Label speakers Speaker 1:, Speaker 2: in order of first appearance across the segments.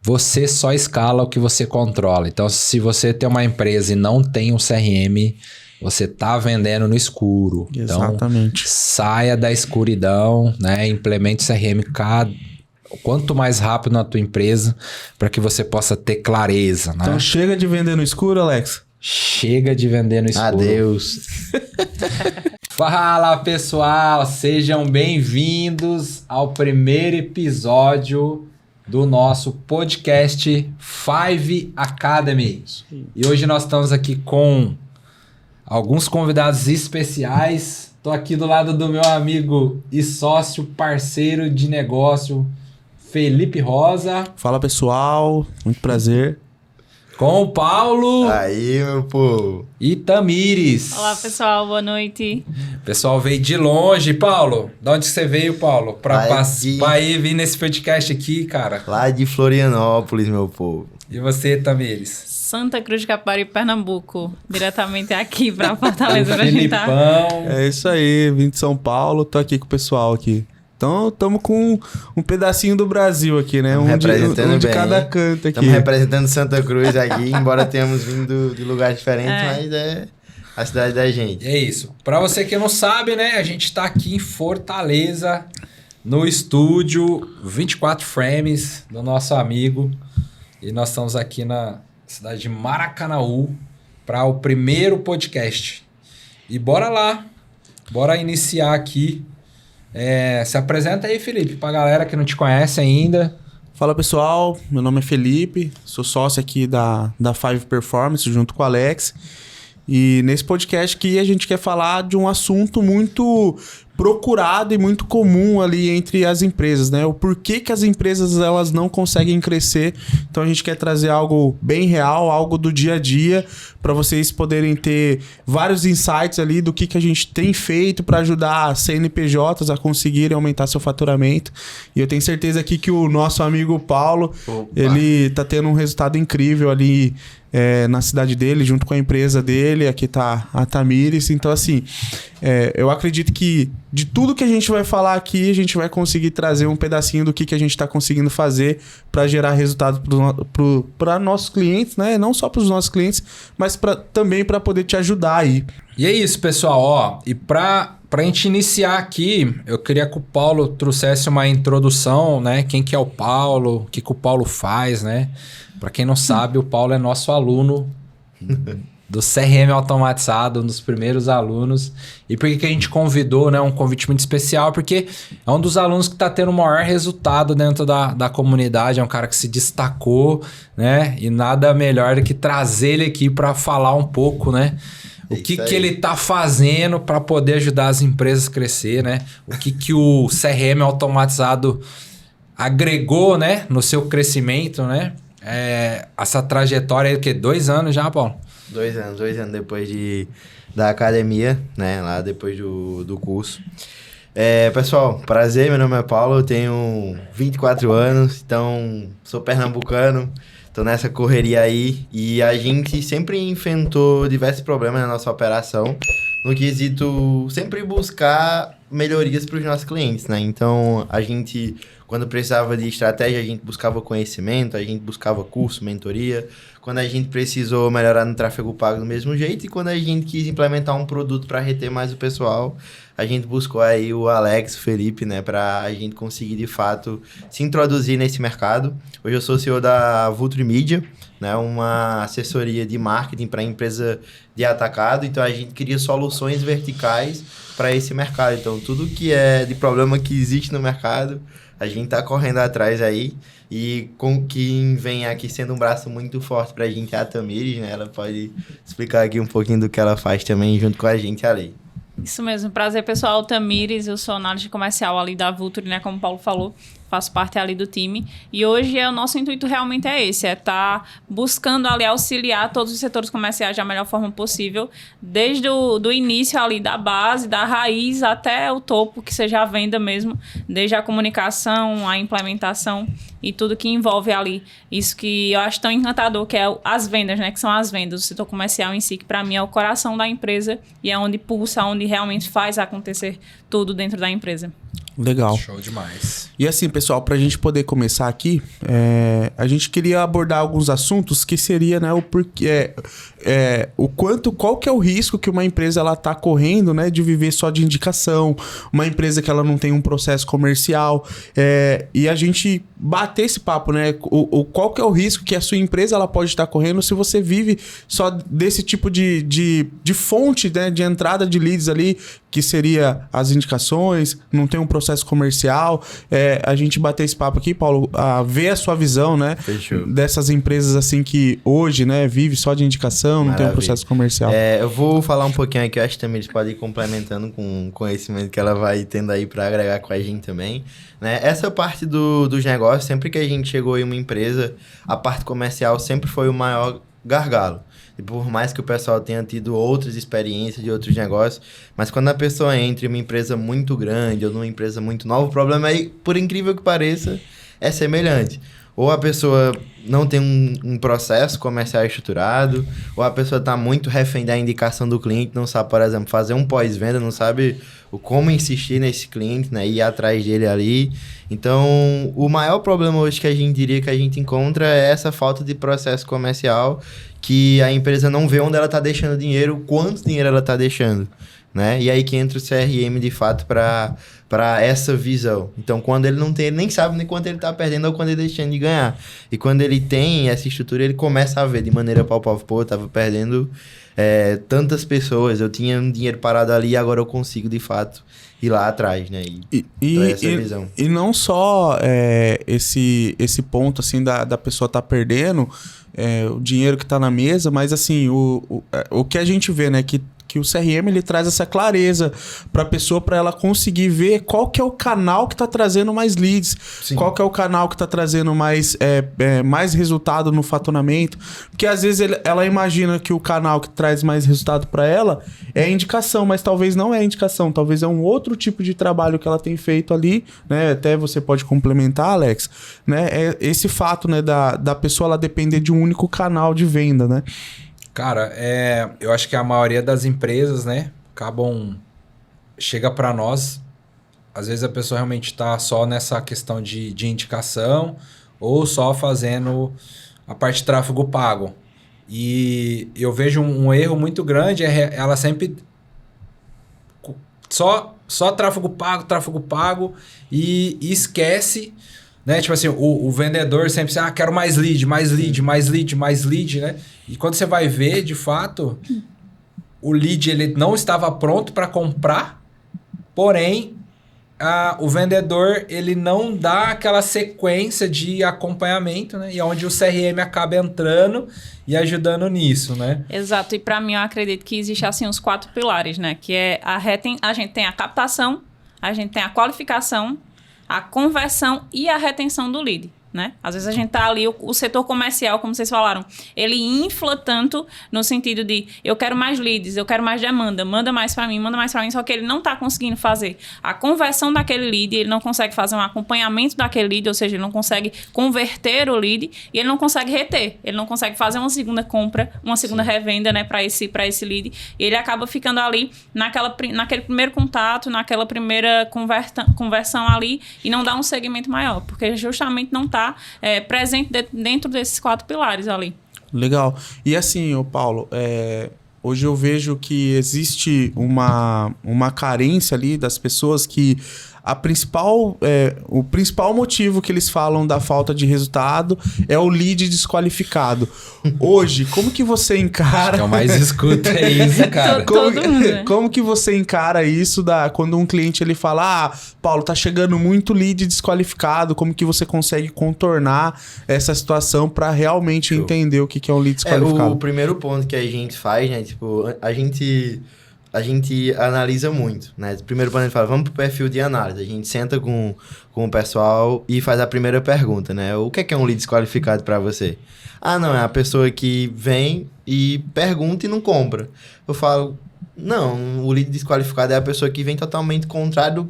Speaker 1: você só escala o que você controla. Então, se você tem uma empresa e não tem um CRM, você tá vendendo no escuro.
Speaker 2: Exatamente.
Speaker 1: Então, saia da escuridão, né? Implemente o CRM quanto mais rápido na tua empresa, para que você possa ter clareza, né?
Speaker 2: Então, chega de vender no escuro, Alex.
Speaker 1: Chega de vender no escuro.
Speaker 3: Adeus.
Speaker 1: Fala, pessoal, sejam bem-vindos ao primeiro episódio do nosso podcast Five Academy. E hoje nós estamos aqui com alguns convidados especiais. Estou aqui do lado do meu amigo e sócio, parceiro de negócio, Felipe Rosa.
Speaker 2: Fala, pessoal. Muito prazer.
Speaker 1: Com o Paulo.
Speaker 3: Aí, meu povo.
Speaker 1: E Tamires.
Speaker 4: Olá, pessoal. Boa noite.
Speaker 1: O pessoal veio de longe. Paulo, de onde você veio, Paulo? Pra ir vir nesse podcast aqui, cara.
Speaker 3: Lá de Florianópolis, meu povo.
Speaker 1: E você, Tamires?
Speaker 4: Santa Cruz de Capibaribe, Pernambuco. Diretamente aqui pra Fortaleza.
Speaker 1: O Filipão.
Speaker 2: É isso aí. Vim de São Paulo. Tô aqui com o pessoal aqui. Então, estamos com um pedacinho do Brasil aqui, né? Um de cada canto aqui.
Speaker 3: Estamos representando Santa Cruz aqui, embora tenhamos vindo de lugares diferentes, mas é a cidade da gente.
Speaker 1: É isso. Pra você que não sabe, né? A gente tá aqui em Fortaleza, no estúdio 24 Frames, do nosso amigo. E nós estamos aqui na cidade de Maracanaú para o primeiro podcast. E bora lá. Bora iniciar aqui. Se apresenta aí, Felipe, pra galera que não te conhece ainda.
Speaker 2: Fala, pessoal. Meu nome é Felipe, sou sócio aqui da Five Performance, junto com o Alex. E nesse podcast aqui a gente quer falar de um assunto muito procurado e muito comum ali entre as empresas, né? O porquê que as empresas elas não conseguem crescer. Então a gente quer trazer algo bem real, algo do dia a dia, para vocês poderem ter vários insights ali do que a gente tem feito para ajudar CNPJs a conseguirem aumentar seu faturamento. E eu tenho certeza aqui que o nosso amigo Paulo, ele tá tendo um resultado incrível ali na cidade dele, junto com a empresa dele. Aqui tá a Tamires. Então, assim, eu acredito que de tudo que a gente vai falar aqui, a gente vai conseguir trazer um pedacinho do que a gente está conseguindo fazer para gerar resultado para nossos clientes, né? Não só para os nossos clientes, mas também para poder te ajudar aí.
Speaker 1: E é isso, pessoal. Ó, e pra gente iniciar aqui, eu queria que o Paulo trouxesse uma introdução, né? Quem que é o Paulo, o que o Paulo faz, né? Para quem não sabe, o Paulo é nosso aluno do CRM automatizado, um dos primeiros alunos. E por que a gente convidou, né? Um convite muito especial, porque é um dos alunos que está tendo o maior resultado dentro da comunidade. É um cara que se destacou, né? E nada melhor do que trazer ele aqui para falar um pouco, né? O que ele está fazendo para poder ajudar as empresas a crescer, né? O que o CRM automatizado agregou, né? No seu crescimento, né? Essa trajetória aí, o quê? 2 anos já, Paulo?
Speaker 3: 2 anos depois da academia, né? Lá depois do curso. Pessoal, prazer, meu nome é Paulo, eu tenho 24 anos, então sou pernambucano, tô nessa correria aí e a gente sempre enfrentou diversos problemas na nossa operação, no quesito sempre buscar melhorias para os nossos clientes, né? Então, a gente, quando precisava de estratégia, a gente buscava conhecimento, a gente buscava curso, mentoria. Quando a gente precisou melhorar no tráfego pago do mesmo jeito e quando a gente quis implementar um produto para reter mais o pessoal, a gente buscou aí o Alex, o Felipe, né? Para a gente conseguir, de fato, se introduzir nesse mercado. Hoje eu sou CEO da Vulture Media, né, uma assessoria de marketing para empresa de atacado. Então, a gente cria soluções verticais para esse mercado. Então, tudo que é de problema que existe no mercado, a gente está correndo atrás aí. E com quem vem aqui sendo um braço muito forte para a gente é a Tamires, né? Ela pode explicar aqui um pouquinho do que ela faz também junto com a gente ali.
Speaker 4: Isso mesmo. Prazer, pessoal. Tamires, eu sou analista comercial ali da Vulture, né? Como o Paulo falou. Faço parte ali do time. E hoje o nosso intuito realmente é esse, estar buscando ali auxiliar todos os setores comerciais da melhor forma possível, desde do início ali da base, da raiz até o topo, que seja a venda mesmo, desde a comunicação, a implementação e tudo que envolve ali. Isso que eu acho tão encantador, que é as vendas, né? Que são as vendas, o setor comercial em si, que para mim é o coração da empresa e é onde pulsa, onde realmente faz acontecer tudo dentro da empresa.
Speaker 2: Legal.
Speaker 1: Show demais.
Speaker 2: E assim, pessoal, pra gente poder começar aqui, a gente queria abordar alguns assuntos que seria, né, o porquê, qual que é o risco que uma empresa ela tá correndo, né, de viver só de indicação, uma empresa que ela não tem um processo comercial, e a gente bater esse papo, né, qual que é o risco que a sua empresa ela pode estar correndo se você vive só desse tipo de fonte, né, de entrada de leads ali, que seria as indicações, não tem um processo comercial. A gente bater esse papo aqui, Paulo, ver a sua visão, né?
Speaker 3: Fechou.
Speaker 2: Dessas empresas assim que hoje, né, vive só de indicação, não tem um processo comercial.
Speaker 3: Eu vou falar um pouquinho aqui, eu acho que também eles podem ir complementando com o conhecimento que ela vai tendo aí para agregar com a gente também. Né? Essa parte dos negócios, sempre que a gente chegou em uma empresa, a parte comercial sempre foi o maior gargalo. E por mais que o pessoal tenha tido outras experiências de outros negócios, mas quando a pessoa entra em uma empresa muito grande ou numa empresa muito nova, o problema é, por incrível que pareça, é semelhante. Ou a pessoa não tem um processo comercial estruturado, ou a pessoa está muito refém da indicação do cliente, não sabe, por exemplo, fazer um pós-venda, não sabe como insistir nesse cliente, né, ir atrás dele ali. Então, o maior problema hoje que a gente diria que a gente encontra é essa falta de processo comercial, que a empresa não vê onde ela está deixando dinheiro, quanto dinheiro ela está deixando, né? E aí que entra o CRM de fato para essa visão. Então, quando ele não tem, ele nem sabe nem quanto ele está perdendo ou quando ele está deixando de ganhar. E quando ele tem essa estrutura, ele começa a ver de maneira palpável, pô, eu estava perdendo tantas pessoas, eu tinha um dinheiro parado ali e agora eu consigo de fato ir lá atrás, né? E essa visão.
Speaker 2: E não só esse ponto assim da pessoa estar perdendo o dinheiro que está na mesa, mas assim, o que a gente vê, né, que o CRM ele traz essa clareza para a pessoa, para ela conseguir ver qual que é o canal que está trazendo mais leads, Sim. Qual que é o canal que está trazendo mais resultado no faturamento, porque às vezes ela imagina que o canal que traz mais resultado para ela é indicação, mas talvez não é indicação, talvez é um outro tipo de trabalho que ela tem feito ali, né? Até você pode complementar, Alex, né? Esse fato, né, da pessoa ela depender de um único canal de venda, né?
Speaker 1: Cara, eu acho que a maioria das empresas, né, chega para nós, às vezes a pessoa realmente está só nessa questão de indicação ou só fazendo a parte de tráfego pago. E eu vejo um erro muito grande, ela sempre só tráfego pago e esquece, né? Tipo assim, o vendedor sempre diz, quero mais lead, né? E quando você vai ver, de fato, o lead ele não estava pronto para comprar, porém, o vendedor ele não dá aquela sequência de acompanhamento, né? E é onde o CRM acaba entrando e ajudando nisso, né?
Speaker 4: Exato. E para mim, eu acredito que existem assim os 4 pilares, né? Que é a gente tem a captação, a gente tem a qualificação, a conversão e a retenção do lead, né? Às vezes a gente tá ali, o setor comercial, como vocês falaram, ele infla tanto no sentido de eu quero mais leads, eu quero mais demanda, manda mais para mim, só que ele não tá conseguindo fazer a conversão daquele lead, ele não consegue fazer um acompanhamento daquele lead, ou seja, ele não consegue converter o lead e ele não consegue reter, ele não consegue fazer uma segunda compra, uma segunda revenda, né, para esse lead, e ele acaba ficando ali naquele primeiro contato, naquela primeira conversão ali e não dá um segmento maior, porque justamente não tá presente dentro desses 4 pilares ali.
Speaker 2: Legal. E assim, Paulo, hoje eu vejo que existe uma carência ali das pessoas que o principal motivo que eles falam da falta de resultado é o lead desqualificado. Hoje, como que você encara...
Speaker 1: Acho que é o mais escuta é isso, cara.
Speaker 2: Como que você encara isso quando um cliente ele fala, Paulo, tá chegando muito lead desqualificado, como que você consegue contornar essa situação para realmente entender o que é um lead desqualificado?
Speaker 3: O primeiro ponto que a gente faz, né, tipo, a gente analisa muito, né? Primeiro, quando a gente fala, vamos pro perfil de análise, a gente senta com o pessoal e faz a primeira pergunta, né? O que é um lead desqualificado para você? Não, é a pessoa que vem e pergunta e não compra. Eu falo, Não, o lead desqualificado é a pessoa que vem totalmente contrário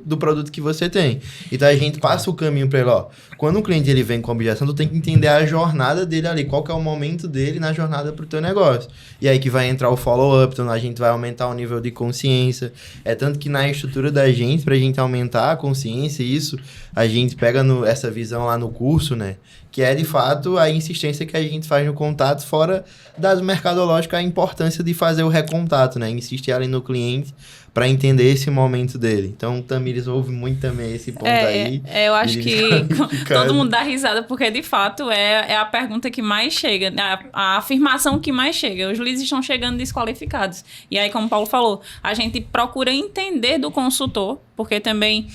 Speaker 3: do produto que você tem. Então a gente passa o caminho para ele, ó. Quando o cliente ele vem com objeção, tu tem que entender a jornada dele ali, qual que é o momento dele na jornada pro teu negócio. E aí que vai entrar o follow-up, então a gente vai aumentar o nível de consciência. É tanto que na estrutura da gente, pra gente aumentar a consciência, isso, a gente pega essa visão lá no curso, né? Que é, de fato, a insistência que a gente faz no contato, fora das mercadológicas, a importância de fazer o recontato, né? Insistir ali no cliente para entender esse momento dele. Então, o Tamires ouve muito também esse ponto aí.
Speaker 4: Eu acho que todo mundo dá risada, porque, de fato, é a pergunta que mais chega, a afirmação que mais chega. Os leads estão chegando desqualificados. E aí, como o Paulo falou, a gente procura entender do consultor, porque também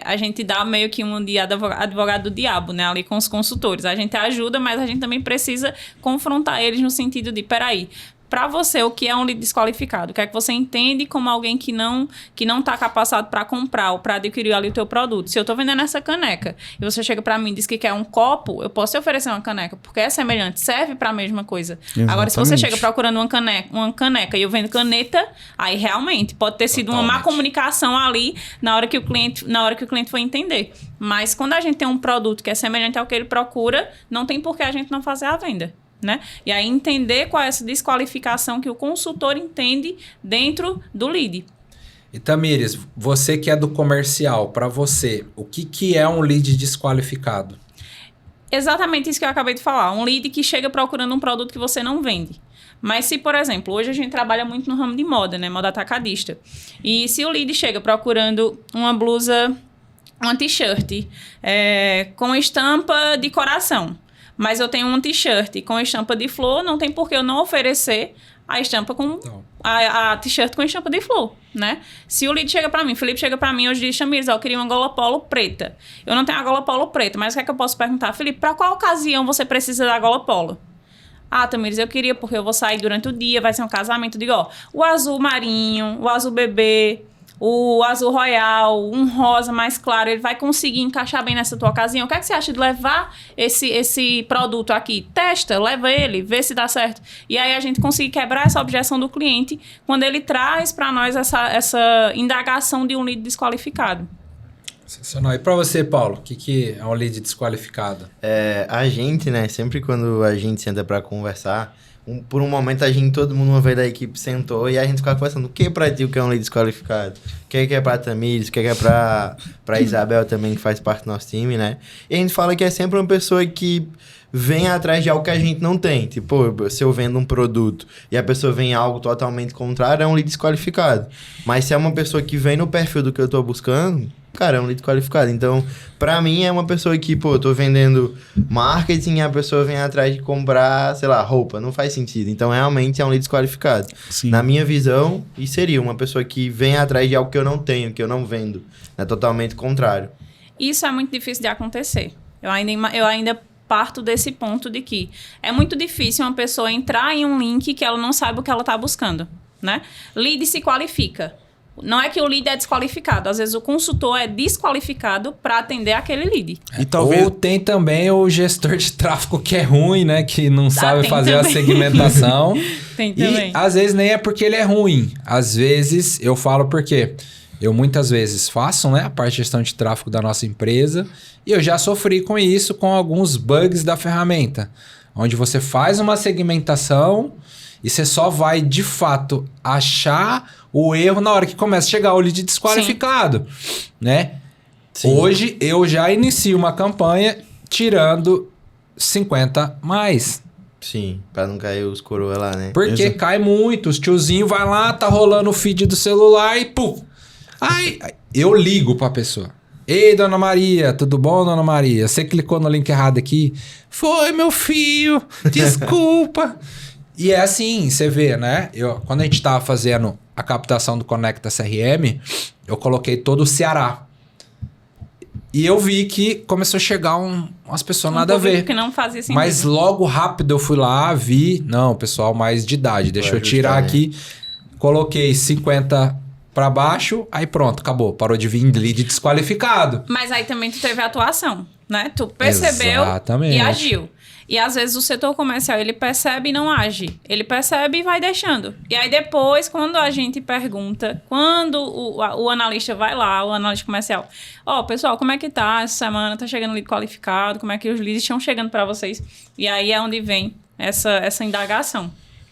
Speaker 4: a gente dá meio que um de advogado do diabo, né? Ali com os consultores. A gente ajuda, mas a gente também precisa confrontar eles no sentido de, peraí, para você, o que é um lead desqualificado? O que é que você entende como alguém que não está capacitado para comprar ou para adquirir ali o teu produto? Se eu estou vendendo essa caneca e você chega para mim e diz que quer um copo, eu posso te oferecer uma caneca, porque é semelhante, serve para a mesma coisa. Exatamente. Agora, se você chega procurando uma caneca e eu vendo caneta, aí realmente pode ter sido uma má comunicação ali na hora que o cliente foi entender. Mas quando a gente tem um produto que é semelhante ao que ele procura, não tem por que a gente não fazer a venda. Né? E aí entender qual é essa desqualificação que o consultor entende dentro do lead.
Speaker 1: E Tamires, você que é do comercial, para você, o que é um lead desqualificado?
Speaker 4: Exatamente isso que eu acabei de falar. Um lead que chega procurando um produto que você não vende. Mas se, por exemplo, hoje a gente trabalha muito no ramo de moda, né? Moda atacadista. E se o lead chega procurando uma blusa, uma t-shirt com estampa de coração, mas eu tenho um t-shirt com estampa de flor, não tem por que eu não oferecer a estampa com a t-shirt com estampa de flor, né? Se o lead chega pra mim, Felipe chega pra mim hoje e diz, Tamires, eu queria uma gola polo preta. Eu não tenho a gola polo preta, mas o que é que eu posso perguntar? Felipe, pra qual ocasião você precisa da gola polo? Ah, Tamires, eu queria porque eu vou sair durante o dia, vai ser um casamento. Eu digo, ó, o azul marinho, o azul bebê, o azul royal, um rosa mais claro, ele vai conseguir encaixar bem nessa tua ocasião. O que é que você acha de levar esse produto aqui? Testa, leva ele, vê se dá certo. E aí a gente consegue quebrar essa objeção do cliente quando ele traz para nós essa indagação de um lead desqualificado.
Speaker 1: Sensacional. E para você, Paulo, o que é um lead desqualificado?
Speaker 3: A gente, né, sempre quando a gente senta para conversar, por um momento todo mundo, uma vez da equipe, sentou e a gente ficava conversando, o que é pra ti o que é um lead desqualificado? O que é pra Tamires? O que é pra Isabel também, que faz parte do nosso time, né? E a gente fala que é sempre uma pessoa que vem atrás de algo que a gente não tem. Tipo, se eu vendo um produto e a pessoa vem algo totalmente contrário, é um lead desqualificado. Mas se é uma pessoa que vem no perfil do que eu tô buscando, cara, é um lead qualificado. Então, pra mim, é uma pessoa que, eu tô vendendo marketing e a pessoa vem atrás de comprar, sei lá, roupa. Não faz sentido. Então, realmente, é um lead desqualificado. Sim. Na minha visão, isso seria uma pessoa que vem atrás de algo que eu não tenho, que eu não vendo. É totalmente contrário.
Speaker 4: Isso é muito difícil de acontecer. Eu ainda parto desse ponto de que é muito difícil uma pessoa entrar em um link que ela não saiba o que ela está buscando, né? Lead se qualifica. Não é que o lead é desqualificado. Às vezes o consultor é desqualificado para atender aquele lead.
Speaker 1: E talvez... Ou tem também o gestor de tráfego que é ruim, né? Que não sabe fazer também a segmentação.
Speaker 4: Tem também.
Speaker 1: E às vezes nem é porque ele é ruim. Às vezes, eu falo porque eu muitas vezes faço, né, a parte de gestão de tráfego da nossa empresa e eu já sofri com isso, com alguns bugs da ferramenta. Onde você faz uma segmentação e você só vai, de fato, achar o erro na hora que começa a chegar o lead desqualificado, né? Sim. Hoje, eu já inicio uma campanha tirando 50 mais.
Speaker 3: Sim, pra não cair os coroa lá, né?
Speaker 1: Porque cai muito. Os tiozinhos vai lá, tá rolando o feed do celular e pum. Aí, eu ligo pra pessoa. Ei, Dona Maria, tudo bom, Dona Maria? Você clicou no link errado aqui? Foi, meu filho, desculpa. E é assim, você vê, né? Quando a gente tava fazendo a captação do Conecta CRM, eu coloquei todo o Ceará. E eu vi que começou a chegar umas pessoas nada a ver.
Speaker 4: Que não fazia sentido.
Speaker 1: Mas logo rápido eu fui lá, vi... Não, pessoal mais de idade. Deixa eu tirar aqui. Coloquei 50 pra baixo, aí pronto, acabou. Parou de vir lead desqualificado.
Speaker 4: Mas aí também tu teve a atuação, né? Tu percebeu
Speaker 1: Exatamente.
Speaker 4: e agiu. E às vezes o setor comercial, ele percebe e não age. Ele percebe e vai deixando. E aí depois, quando a gente pergunta, quando o analista vai lá, o analista comercial, pessoal, como é que tá essa semana? Tá chegando lead qualificado? Como é que os leads estão chegando para vocês? E aí é onde vem essa indagação.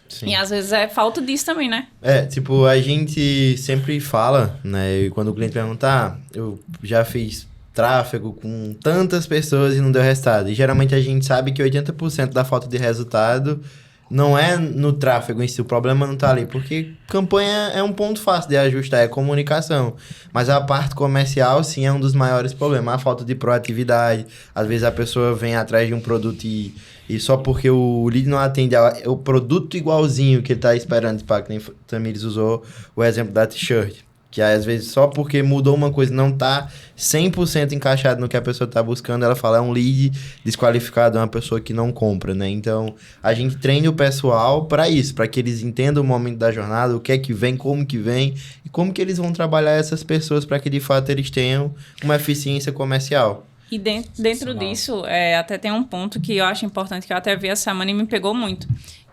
Speaker 3: Sim.
Speaker 4: E às vezes é falta disso também, né?
Speaker 3: Tipo, a gente sempre fala, né? E quando o cliente pergunta, eu já fiz tráfego com tantas pessoas e não deu resultado. E geralmente a gente sabe que 80% da falta de resultado não é no tráfego em si, o problema não tá ali, porque campanha é um ponto fácil de ajustar, é comunicação. Mas a parte comercial, sim, é um dos maiores problemas. A falta de proatividade, às vezes a pessoa vem atrás de um produto e só porque o lead não atende o produto igualzinho que ele tá esperando, para que nem o Tamires usou o exemplo da t-shirt. Que às vezes só porque mudou uma coisa não tá 100% encaixado no que a pessoa tá buscando, ela fala, é um lead desqualificado, é uma pessoa que não compra, né? Então, a gente treina o pessoal para isso, para que eles entendam o momento da jornada, o que é que vem, como que vem, e como que eles vão trabalhar essas pessoas para que de fato eles tenham uma eficiência comercial.
Speaker 4: E dentro disso, até tem um ponto que eu acho importante, que eu até vi essa semana e me pegou muito,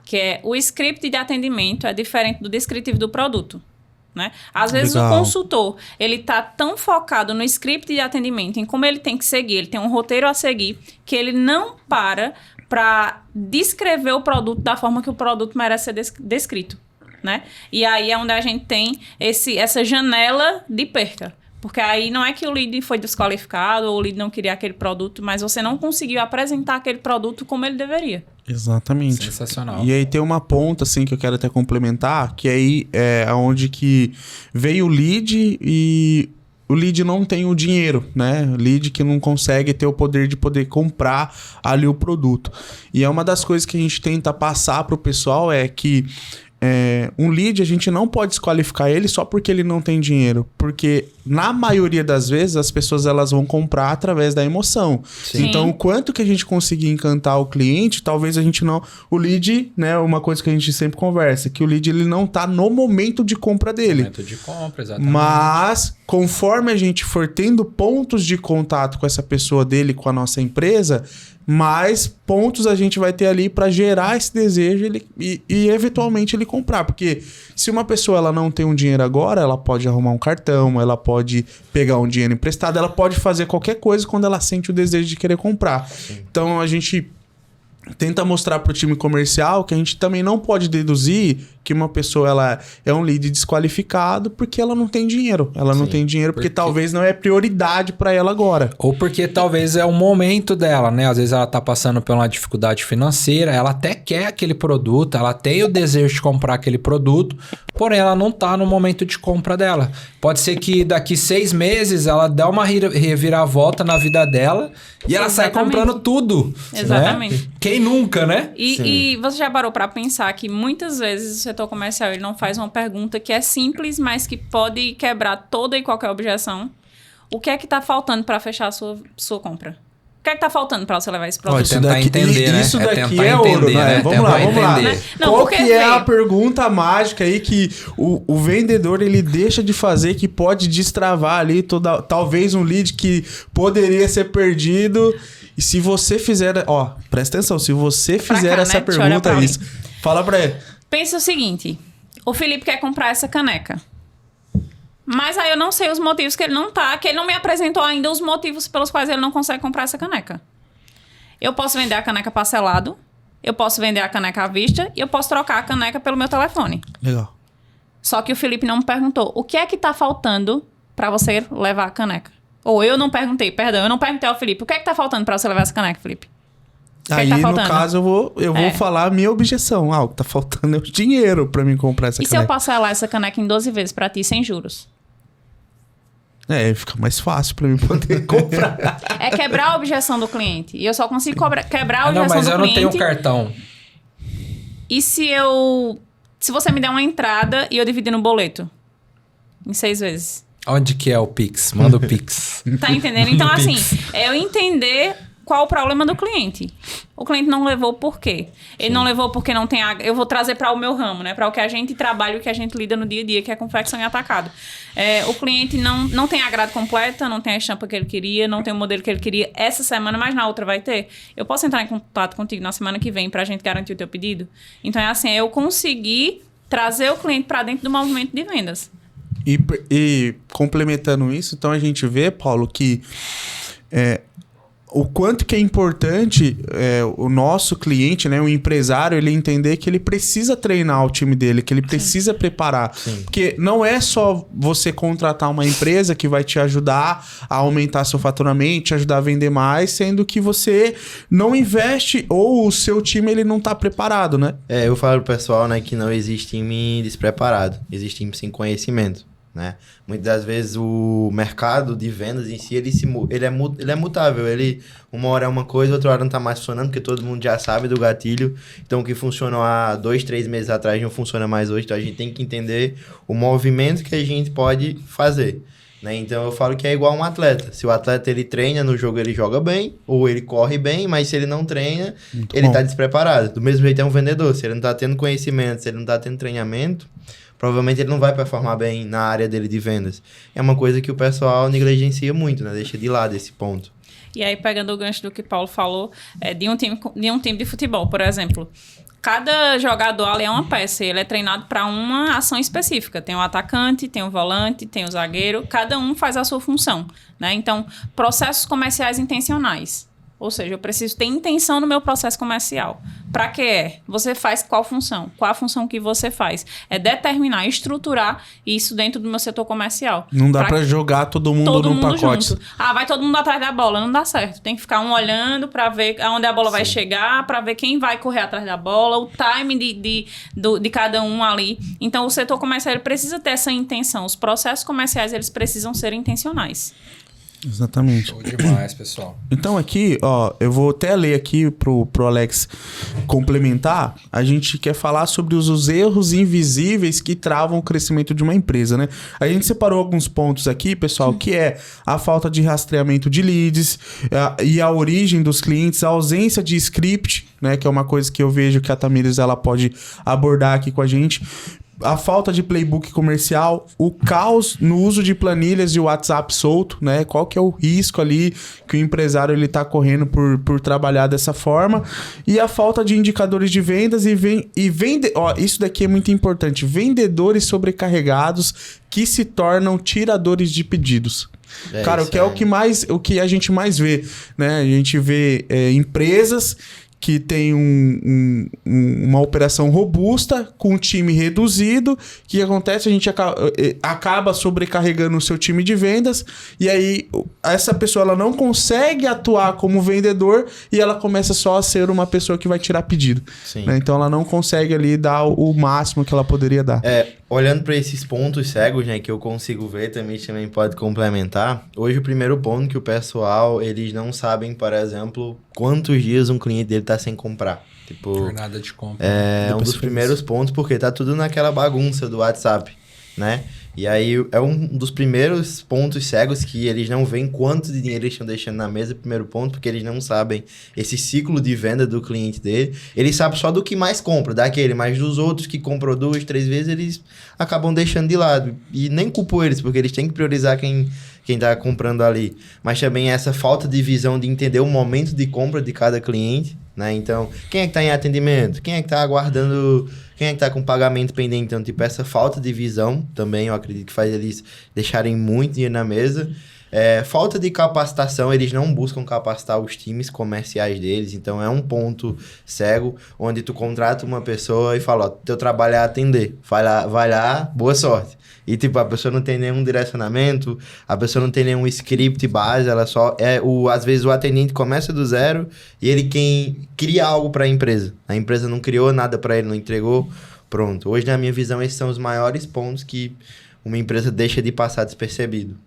Speaker 4: que é o script de atendimento é diferente do descritivo do produto. Né? Às vezes o consultor, ele tá tão focado no script de atendimento, em como ele tem que seguir, ele tem um roteiro a seguir, que ele não para descrever o produto da forma que o produto merece ser descrito, né? E aí é onde a gente tem essa janela de perca. Porque aí não é que o lead foi desqualificado ou o lead não queria aquele produto, mas você não conseguiu apresentar aquele produto como ele deveria.
Speaker 2: Exatamente.
Speaker 1: Sensacional.
Speaker 2: E aí tem uma ponta, assim, que eu quero até complementar, que aí é onde que veio o lead e o lead não tem o dinheiro, né? O lead que não consegue ter o poder de poder comprar ali o produto. E é uma das coisas que a gente tenta passar pro pessoal é que um lead a gente não pode desqualificar ele só porque ele não tem dinheiro, porque na maioria das vezes as pessoas elas vão comprar através da emoção.
Speaker 4: Sim.
Speaker 2: Então o quanto que a gente conseguir encantar o cliente, talvez a gente não... O lead, né, uma coisa que a gente sempre conversa, que o lead ele não tá no momento de compra dele.
Speaker 1: Momento de compra, exatamente.
Speaker 2: Mas conforme a gente for tendo pontos de contato com essa pessoa dele, com a nossa empresa, mais pontos a gente vai ter ali para gerar esse desejo e eventualmente ele comprar. Porque se uma pessoa ela não tem um dinheiro agora, ela pode arrumar um cartão, ela pode pegar um dinheiro emprestado, ela pode fazer qualquer coisa quando ela sente o desejo de querer comprar. Sim. Então a gente tenta mostrar para o time comercial que a gente também não pode deduzir que uma pessoa ela é um lead desqualificado porque ela não tem dinheiro. Ela não tem dinheiro porque talvez não é prioridade para ela agora.
Speaker 1: Ou porque talvez é o momento dela, né? Às vezes ela tá passando por uma dificuldade financeira, ela até quer aquele produto, ela tem o desejo de comprar aquele produto, porém ela não tá no momento de compra dela. Pode ser que daqui 6 meses ela dê uma reviravolta na vida dela e ela sai comprando tudo.
Speaker 4: Exatamente.
Speaker 1: Né? Quem nunca, né?
Speaker 4: E você já parou para pensar que muitas vezes o setor comercial ele não faz uma pergunta que é simples, mas que pode quebrar toda e qualquer objeção? O que é que tá faltando para fechar a sua compra? O que é que tá faltando para você levar esse produto?
Speaker 2: Isso daqui,
Speaker 1: entender, né?
Speaker 2: Isso daqui
Speaker 1: tentar
Speaker 2: é ouro, né? Vamos lá.
Speaker 4: Né? Não,
Speaker 2: qual que é
Speaker 4: veio
Speaker 2: a pergunta mágica aí que o vendedor ele deixa de fazer que pode destravar ali talvez um lead que poderia ser perdido? E se você fizer... Ó, presta atenção. Se você fizer essa pergunta, fala pra ele.
Speaker 4: Pensa o seguinte. O Felipe quer comprar essa caneca. Mas aí eu não sei os motivos que ele não me apresentou ainda os motivos pelos quais ele não consegue comprar essa caneca. Eu posso vender a caneca parcelado, eu posso vender a caneca à vista e eu posso trocar a caneca pelo meu telefone.
Speaker 2: Legal.
Speaker 4: Só que o Felipe não me perguntou o que é que tá faltando pra você levar a caneca. Ou eu não perguntei ao Felipe, o que é que tá faltando pra você levar essa caneca, Felipe?
Speaker 2: Aí, no caso, eu vou falar a minha objeção. O que tá faltando é o dinheiro pra mim comprar essa caneca.
Speaker 4: E se eu parcelar essa caneca em 12 vezes pra ti, sem juros?
Speaker 2: Fica mais fácil pra mim poder comprar.
Speaker 4: É quebrar a objeção do cliente. E eu só consigo quebrar a objeção do cliente...
Speaker 1: Não, mas eu não tenho cartão.
Speaker 4: E se você me der uma entrada e eu dividir no boleto? Em 6 vezes.
Speaker 1: Onde que é o Pix? Manda o Pix.
Speaker 4: Tá entendendo? Então, assim, eu entender qual o problema do cliente. O cliente não levou por quê? Ele não levou porque não tem... Eu vou trazer para o meu ramo, né? Para o que a gente trabalha, o que a gente lida no dia a dia, que é confecção e atacado. O cliente não tem a grade completa, não tem a estampa que ele queria, não tem o modelo que ele queria essa semana, mas na outra vai ter. Eu posso entrar em contato contigo na semana que vem para a gente garantir o teu pedido? Então, é assim, eu consegui trazer o cliente para dentro do movimento de vendas.
Speaker 2: E complementando isso, então a gente vê, Paulo, que o quanto que é importante o nosso cliente, né, o empresário, ele entender que ele precisa treinar o time dele, que ele precisa preparar. Sim. Porque não é só você contratar uma empresa que vai te ajudar a aumentar seu faturamento, te ajudar a vender mais, sendo que você não investe ou o seu time ele não está preparado, né?
Speaker 3: Eu falo pro pessoal, né, que não existe time despreparado, existe time sem conhecimento. Né? Muitas das vezes o mercado de vendas em si, ele é mutável. Uma hora é uma coisa, outra hora não está mais funcionando, porque todo mundo já sabe do gatilho. Então, o que funcionou há 2, 3 meses atrás não funciona mais hoje. Então, a gente tem que entender o movimento que a gente pode fazer. Né? Então, eu falo que é igual um atleta. Se o atleta ele treina no jogo, ele joga bem, ou ele corre bem, mas se ele não treina, ele está despreparado. Do mesmo jeito é um vendedor. Se ele não está tendo conhecimento, se ele não está tendo treinamento, provavelmente ele não vai performar bem na área dele de vendas. É uma coisa que o pessoal negligencia muito, né? Deixa de lado esse ponto.
Speaker 4: E aí, pegando o gancho do que Paulo falou, de um time de futebol, por exemplo. Cada jogador ali é uma peça, ele é treinado para uma ação específica. Tem o atacante, tem o volante, tem o zagueiro, cada um faz a sua função, né? Então, processos comerciais intencionais. Ou seja, eu preciso ter intenção no meu processo comercial. Para que você faz qual função? Qual a função que você faz? É determinar, estruturar isso dentro do meu setor comercial.
Speaker 2: Não dá para jogar todo mundo num pacote.
Speaker 4: Junto. Vai todo mundo atrás da bola. Não dá certo. Tem que ficar um olhando para ver aonde a bola vai chegar, para ver quem vai correr atrás da bola, o timing de cada um ali. Então, o setor comercial ele precisa ter essa intenção. Os processos comerciais eles precisam ser intencionais.
Speaker 2: Exatamente.
Speaker 1: Show demais, pessoal.
Speaker 2: Então aqui, ó, eu vou até ler aqui pro Alex complementar. A gente quer falar sobre os erros invisíveis que travam o crescimento de uma empresa, né? A gente separou alguns pontos aqui, pessoal, que é a falta de rastreamento de leads e a origem dos clientes, a ausência de script, né? Que é uma coisa que eu vejo que a Tamires ela pode abordar aqui com a gente. A falta de playbook comercial, o caos no uso de planilhas e o WhatsApp solto, né? Qual que é o risco ali que o empresário ele tá correndo por trabalhar dessa forma? E a falta de indicadores de vendas isso daqui é muito importante. Vendedores sobrecarregados que se tornam tiradores de pedidos. Cara, o que é o que a gente mais vê, né? A gente vê empresas que tem uma operação robusta, com um time reduzido. O que acontece? A gente acaba sobrecarregando o seu time de vendas, e aí essa pessoa ela não consegue atuar como vendedor e ela começa só a ser uma pessoa que vai tirar pedido. Né? Então ela não consegue ali dar o máximo que ela poderia dar.
Speaker 3: Olhando para esses pontos cegos, né, que eu consigo ver, também pode complementar. Hoje o primeiro ponto que o pessoal, eles não sabem, por exemplo, quantos dias um cliente dele tá sem comprar. Tipo,
Speaker 1: jornada de compra.
Speaker 3: É um dos primeiros pontos, porque tá tudo naquela bagunça do WhatsApp, né? E aí é um dos primeiros pontos cegos que eles não veem quanto de dinheiro eles estão deixando na mesa, primeiro ponto, porque eles não sabem esse ciclo de venda do cliente dele. Eles sabem só do que mais compra, daquele, mas dos outros que compram 2, 3 vezes, eles acabam deixando de lado. E nem culpo eles, porque eles têm que priorizar quem tá comprando ali. Mas também essa falta de visão de entender o momento de compra de cada cliente, né? Então, quem é que tá em atendimento? Quem é que tá aguardando... Quem é que tá com pagamento pendente? Então, tipo, essa falta de visão também, eu acredito que faz eles deixarem muito dinheiro na mesa. Falta de capacitação, eles não buscam capacitar os times comerciais deles. Então, é um ponto cego, onde tu contrata uma pessoa e fala, ó, teu trabalho é atender. Vai lá, boa sorte. E, tipo, a pessoa não tem nenhum direcionamento, a pessoa não tem nenhum script base, ela só... às vezes o atendente começa do zero e ele quem cria algo para a empresa. A empresa não criou nada para ele, não entregou, pronto. Hoje, na minha visão, esses são os maiores pontos que uma empresa deixa de passar despercebido.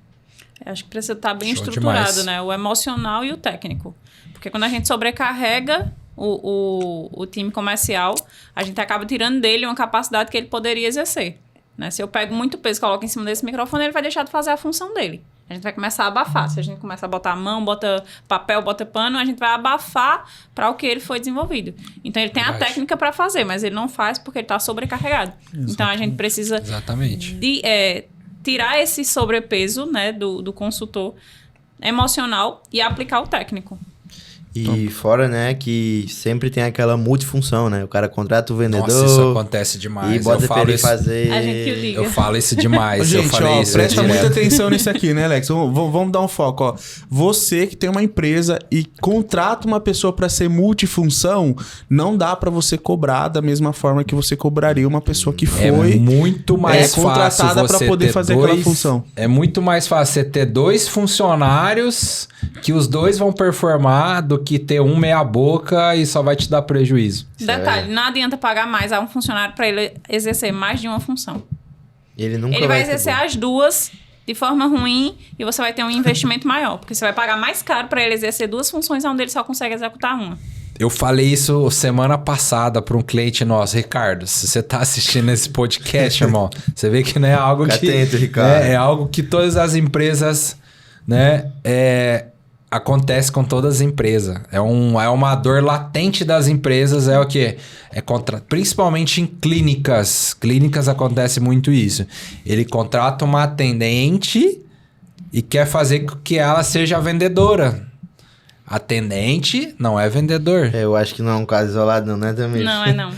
Speaker 4: Acho que precisa estar bem estruturado, né? O emocional e o técnico. Porque quando a gente sobrecarrega o time comercial, a gente acaba tirando dele uma capacidade que ele poderia exercer. Né? Se eu pego muito peso e coloco em cima desse microfone, ele vai deixar de fazer a função dele. A gente vai começar a abafar. Se a gente começa a botar a mão, bota papel, bota pano, a gente vai abafar para o que ele foi desenvolvido. Então, ele tem a técnica para fazer, mas ele não faz porque ele está sobrecarregado. Exatamente. Então, a gente precisa tirar esse sobrepeso, né, do consultor emocional e aplicar o técnico.
Speaker 3: E fora, né, que sempre tem aquela multifunção, né? O cara contrata o vendedor...
Speaker 1: Nossa, isso acontece demais.
Speaker 3: E bota pra ele fazer...
Speaker 4: A gente que o diga.
Speaker 1: Eu falo isso demais.
Speaker 2: Gente,
Speaker 1: eu falei isso
Speaker 2: presta
Speaker 1: direto.
Speaker 2: muita atenção nisso aqui, né, Alex? Vamos dar um foco, ó. Você que tem uma empresa e contrata uma pessoa para ser multifunção, não dá para você cobrar da mesma forma que você cobraria uma pessoa que foi...
Speaker 1: É muito mais
Speaker 2: contratada
Speaker 1: fácil
Speaker 2: para poder fazer aquela função.
Speaker 1: É muito mais fácil você ter 2 funcionários que os 2 vão performar do que ter um meia boca e só vai te dar prejuízo.
Speaker 4: Detalhe, não adianta pagar mais a um funcionário para ele exercer mais de uma função.
Speaker 3: Ele
Speaker 4: vai exercer as 2 de forma ruim e você vai ter um investimento maior, porque você vai pagar mais caro para ele exercer 2 funções onde ele só consegue executar uma.
Speaker 1: Eu falei isso semana passada para um cliente nosso, Ricardo. Se você tá assistindo esse podcast, irmão, você vê que não é algo
Speaker 3: Fica
Speaker 1: que...
Speaker 3: atento, Ricardo.
Speaker 1: É algo que todas as empresas, né... acontece com todas as empresas. É uma dor latente das empresas, é o quê? Principalmente em clínicas. Clínicas acontece muito isso. Ele contrata uma atendente e quer fazer com que ela seja vendedora. Atendente não é vendedor.
Speaker 3: Eu acho que não é um caso isolado não, né, Tamir?
Speaker 4: Não.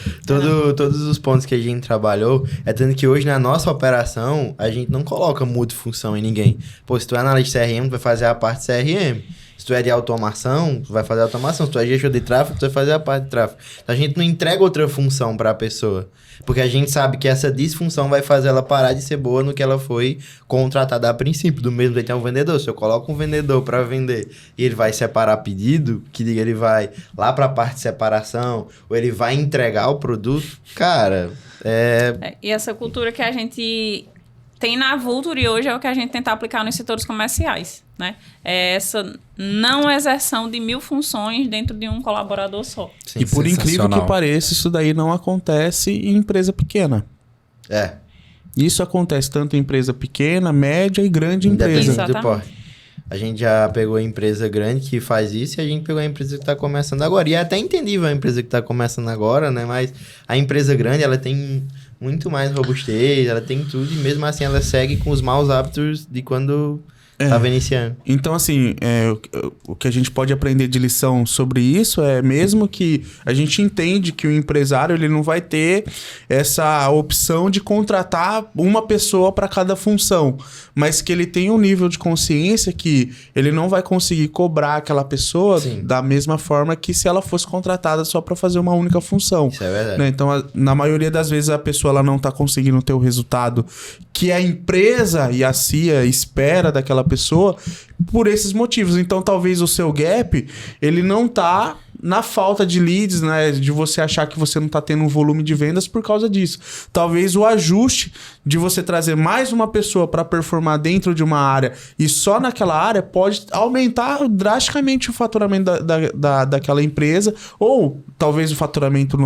Speaker 3: Todos os pontos que a gente trabalhou, tanto que hoje na nossa operação, a gente não coloca multifunção em ninguém. Pô, se tu é analista CRM, tu vai fazer a parte CRM. Se tu é de automação, tu vai fazer a automação. Se tu é gestor de tráfego, tu vai fazer a parte de tráfego. Então, a gente não entrega outra função para a pessoa. Porque a gente sabe que essa disfunção vai fazer ela parar de ser boa no que ela foi contratada a princípio. Do mesmo jeito é um vendedor. Se eu coloco um vendedor para vender e ele vai separar pedido, que diga ele vai lá para a parte de separação, ou ele vai entregar o produto, cara,
Speaker 4: E essa cultura que a gente tem na Vulture hoje é o que a gente tenta aplicar nos setores comerciais, né? É essa não exerção de 1000 funções dentro de um colaborador só.
Speaker 3: Sim,
Speaker 2: e por incrível que pareça, isso daí não acontece em empresa pequena. Isso acontece tanto em empresa pequena, média e grande empresa.
Speaker 3: Do porte. A gente já pegou a empresa grande que faz isso e a gente pegou a empresa que está começando agora. E é até entendível a empresa que está começando agora, né? Mas a empresa grande, ela tem muito mais robustez, ela tem tudo e mesmo assim ela segue com os maus hábitos de quando estava iniciando.
Speaker 2: Então, assim, o que a gente pode aprender de lição sobre isso é mesmo que a gente entende que o empresário ele não vai ter essa opção de contratar uma pessoa para cada função, mas que ele tem um nível de consciência que ele não vai conseguir cobrar aquela pessoa da mesma forma que se ela fosse contratada só para fazer uma única função.
Speaker 3: Isso é verdade.
Speaker 2: Né? Então, na maioria das vezes a pessoa ela não está conseguindo ter o resultado que a empresa e a CIA espera daquela pessoa por esses motivos. Então, talvez o seu gap, ele não tá na falta de leads, né? De você achar que você não tá tendo um volume de vendas por causa disso. Talvez o ajuste de você trazer mais uma pessoa para performar dentro de uma área e só naquela área pode aumentar drasticamente o faturamento daquela empresa, ou talvez o faturamento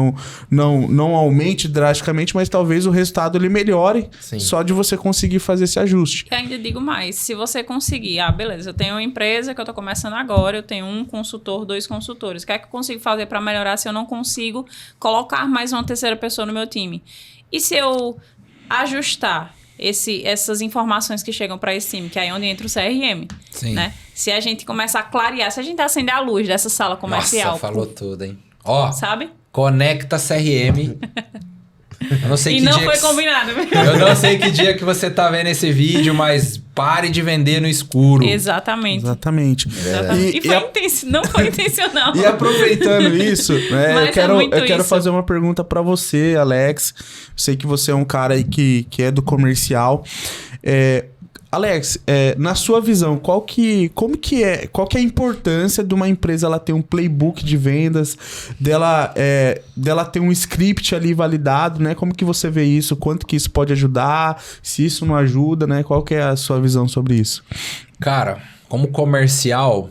Speaker 2: não aumente drasticamente, mas talvez o resultado ele melhore só de você conseguir fazer esse ajuste.
Speaker 4: E ainda digo mais, se você conseguir, beleza, eu tenho uma empresa que eu tô começando agora, eu tenho um consultor, 2 consultores, o que é que eu consigo fazer para melhorar se eu não consigo colocar mais uma terceira pessoa no meu time? E se eu ajustar essas informações que chegam para esse time, que é aí onde entra o CRM, né? Se a gente começar a clarear, se a gente acender a luz dessa sala comercial...
Speaker 1: Nossa, falou tudo, hein? Ó,
Speaker 4: sabe?
Speaker 1: Conecta CRM... Eu não sei
Speaker 4: e
Speaker 1: que
Speaker 4: não
Speaker 1: dia
Speaker 4: foi combinado.
Speaker 1: Eu não sei que dia que você tá vendo esse vídeo, mas pare de vender no escuro.
Speaker 4: Exatamente.
Speaker 2: E
Speaker 4: não foi intencional.
Speaker 2: E aproveitando isso, né, eu quero fazer uma pergunta para você, Alex. Sei que você é um cara aí que é do comercial. Alex, na sua visão, qual que é a importância de uma empresa ela ter um playbook de vendas, dela ter um script ali validado, né? Como que você vê isso? Quanto que isso pode ajudar? Se isso não ajuda, né? Qual que é a sua visão sobre isso?
Speaker 1: Cara, como comercial,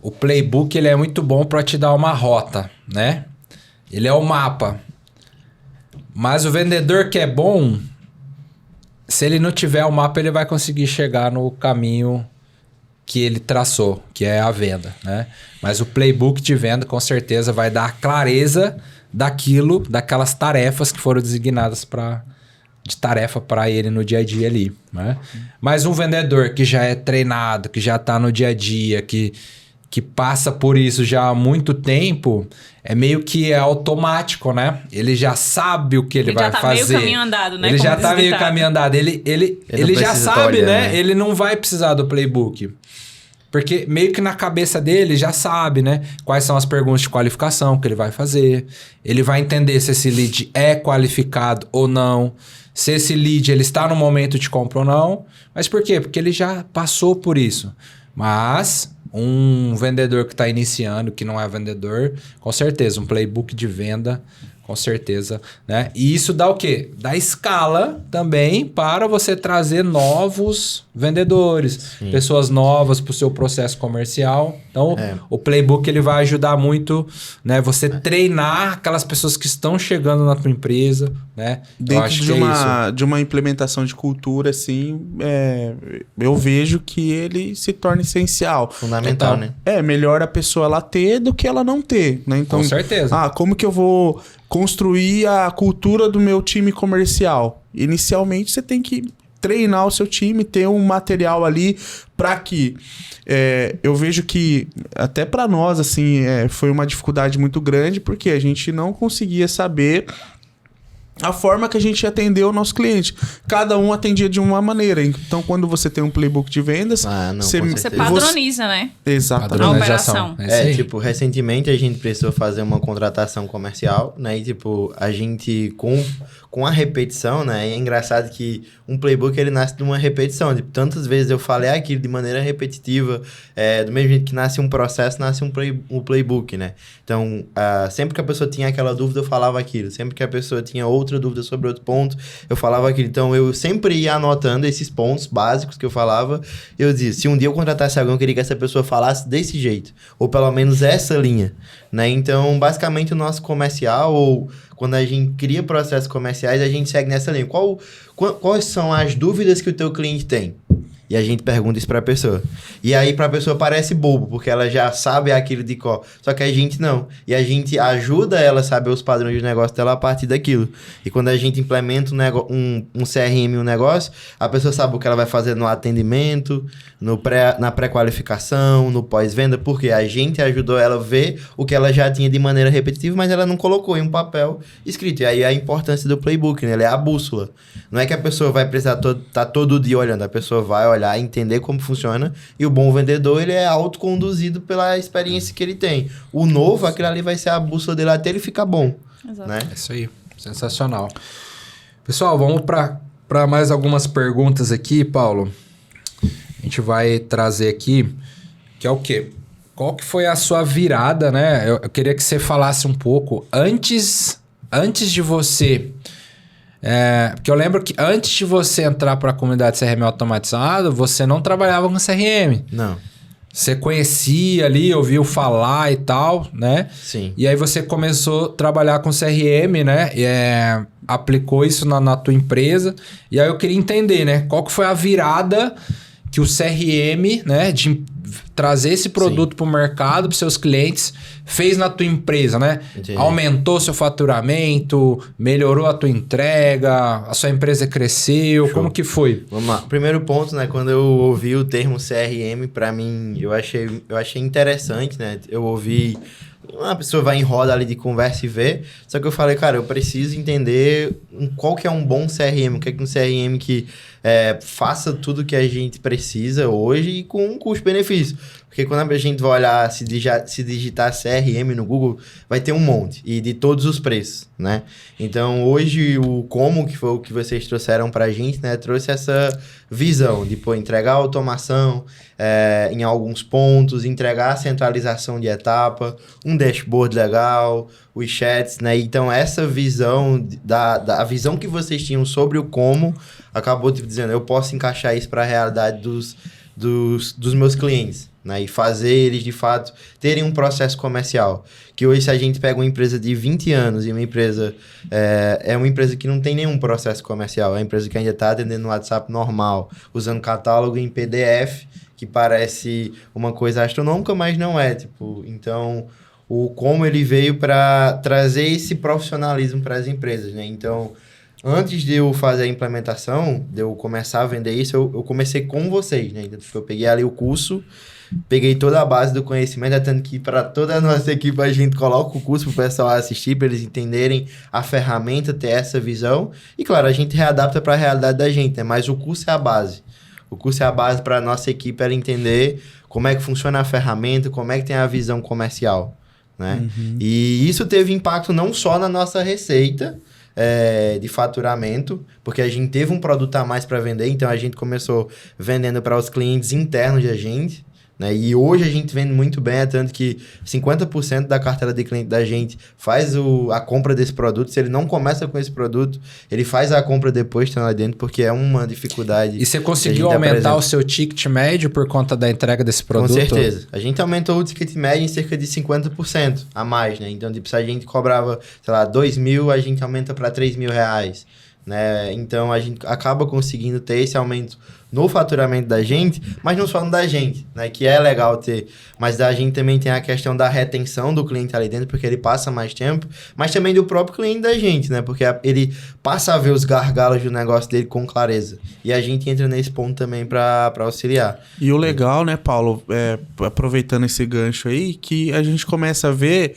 Speaker 1: o playbook ele é muito bom para te dar uma rota, né? Ele é o mapa. Mas o vendedor que é bom... se ele não tiver o mapa, ele vai conseguir chegar no caminho que ele traçou, que é a venda, né? Mas o playbook de venda, com certeza, vai dar clareza daquelas tarefas que foram designadas de tarefa para ele no dia a dia ali, né? Mas um vendedor que já é treinado, que já está no dia a dia, que passa por isso já há muito tempo, é meio que automático, né? Ele já sabe o que ele vai fazer. Ele já tá meio caminho andado, né? Ele já tá meio caminho andado. Ele já sabe, né? Ele não vai precisar do playbook. Porque meio que na cabeça dele já sabe, né? Quais são as perguntas de qualificação que ele vai fazer. Ele vai entender se esse lead é qualificado ou não. Se esse lead ele está no momento de compra ou não. Mas por quê? Porque ele já passou por isso. Mas um vendedor que está iniciando, que não é vendedor, com certeza, um playbook de venda, com certeza, né? E isso dá o quê? Dá escala também para você trazer novos vendedores, pessoas novas para o seu processo comercial. Então, o playbook ele vai ajudar muito, né? Você treinar aquelas pessoas que estão chegando na tua empresa, né?
Speaker 2: Dentro de uma implementação de cultura, assim, eu vejo que ele se torna essencial.
Speaker 3: Fundamental, né?
Speaker 2: Melhor a pessoa ela ter do que ela não ter, né? Então,
Speaker 1: com certeza.
Speaker 2: Como que eu vou construir a cultura do meu time comercial? Inicialmente, você tem que treinar o seu time, ter um material ali para que... eu vejo que, até para nós, assim, foi uma dificuldade muito grande, porque a gente não conseguia saber a forma que a gente atendeu o nosso cliente. Cada um atendia de uma maneira. Então, quando você tem um playbook de vendas...
Speaker 4: você padroniza, né?
Speaker 2: Exatamente.
Speaker 4: A operação.
Speaker 3: Recentemente a gente precisou fazer uma contratação comercial, né? E, a gente, com a repetição, né? E é engraçado que um playbook, ele nasce de uma repetição. Tantas vezes eu falei aquilo de maneira repetitiva. Do mesmo jeito que nasce um processo, nasce um playbook, né? Então, sempre que a pessoa tinha aquela dúvida, eu falava aquilo. Sempre que a pessoa tinha outra dúvida sobre outro ponto, eu falava aquilo. Então, eu sempre ia anotando esses pontos básicos que eu falava. Eu dizia, se um dia eu contratasse alguém, eu queria que essa pessoa falasse desse jeito. Ou pelo menos essa linha, né? Então, basicamente, o nosso comercial, ou quando a gente cria processos comerciais, a gente segue nessa linha. Quais são as dúvidas que o teu cliente tem? E a gente pergunta isso pra pessoa. E aí pra pessoa parece bobo, porque ela já sabe aquilo de cor. Só que a gente não. E a gente ajuda ela a saber os padrões de negócio dela a partir daquilo. E quando a gente implementa um CRM, um negócio, a pessoa sabe o que ela vai fazer no atendimento, na pré-qualificação, no pós-venda, porque a gente ajudou ela a ver o que ela já tinha de maneira repetitiva, mas ela não colocou em um papel escrito. E aí a importância do playbook, né? Ele é a bússola. Não é que a pessoa vai precisar estar todo dia olhando, a pessoa vai olhar, entender como funciona, e o bom vendedor, ele é autoconduzido pela experiência que ele tem. O novo, aquilo ali vai ser a bússola dele até ele ficar bom.
Speaker 4: Exato.
Speaker 3: Né?
Speaker 1: É isso aí, sensacional. Pessoal, vamos para mais algumas perguntas aqui, Paulo. A gente vai trazer aqui, que é o quê? Qual que foi a sua virada, né? Eu queria que você falasse um pouco, antes de você... porque eu lembro que antes de você entrar para a comunidade CRM automatizado, você não trabalhava com CRM.
Speaker 3: Não.
Speaker 1: Você conhecia ali, ouviu falar e tal, né?
Speaker 3: Sim.
Speaker 1: E aí você começou a trabalhar com CRM, né? Aplicou isso na tua empresa. E aí eu queria entender, né? Qual que foi a virada que o CRM, né? De trazer esse produto para o mercado, para seus clientes, fez na tua empresa, né?
Speaker 3: Entendi.
Speaker 1: Aumentou seu faturamento, melhorou a tua entrega, a sua empresa cresceu,
Speaker 3: Show.
Speaker 1: Como que foi?
Speaker 3: Vamos lá. Primeiro ponto, né? Quando eu ouvi o termo CRM, para mim, eu achei interessante, né? Eu ouvi... Uma pessoa vai em roda ali de conversa e vê. Só que eu falei, cara, eu preciso entender qual que é um bom CRM. O que é um CRM que faça tudo que a gente precisa hoje e com um custo-benefício. Porque quando a gente vai olhar, se digitar CRM no Google, vai ter um monte. E de todos os preços, né? Então, hoje, o como, que foi o que vocês trouxeram pra gente, né? Trouxe essa visão de, entregar automação em alguns pontos, entregar a centralização de etapa, um dashboard legal, os chats, né? Então, essa visão, a visão que vocês tinham sobre o como, acabou dizendo, eu posso encaixar isso para a realidade dos meus clientes. né? E fazer eles, de fato, terem um processo comercial. Que hoje, se a gente pega uma empresa de 20 anos e uma empresa... É uma empresa que não tem nenhum processo comercial. É uma empresa que ainda está atendendo no WhatsApp normal, usando catálogo em PDF, que parece uma coisa astronômica, mas não é. Tipo, então, como ele veio para trazer esse profissionalismo para as empresas, né? Então... Antes de eu fazer a implementação, de eu começar a vender isso, eu comecei com vocês, né? Então, eu peguei ali o curso, peguei toda a base do conhecimento, tanto que para toda a nossa equipe a gente coloca o curso para o pessoal assistir, para eles entenderem a ferramenta, ter essa visão. E claro, a gente readapta para a realidade da gente, né? Mas o curso é a base. O curso é a base para a nossa equipe ela entender como é que funciona a ferramenta, como é que tem a visão comercial, né? E isso teve impacto não só na nossa receita, de faturamento, porque a gente teve um produto a mais para vender, então a gente começou vendendo para os clientes internos de a gente, né? E hoje a gente vende muito bem, tanto que 50% da cartela de cliente da gente faz a compra desse produto. Se ele não começa com esse produto, ele faz a compra depois, estando lá dentro, porque é uma dificuldade.
Speaker 1: E você conseguiu aumentar o seu ticket médio por conta da entrega desse produto?
Speaker 3: Com certeza. A gente aumentou o ticket médio em cerca de 50% a mais, né? Então, tipo, se a gente cobrava, sei lá, 2 mil, a gente aumenta para 3 mil reais, né? Então, a gente acaba conseguindo ter esse aumento no faturamento da gente, mas não só no da gente, né? Que é legal ter. Mas da gente também tem a questão da retenção do cliente ali dentro, porque ele passa mais tempo, mas também do próprio cliente da gente, né? Porque ele passa a ver os gargalos do negócio dele com clareza. E a gente entra nesse ponto também para auxiliar.
Speaker 2: E o legal, né, Paulo, aproveitando esse gancho aí, que a gente começa a ver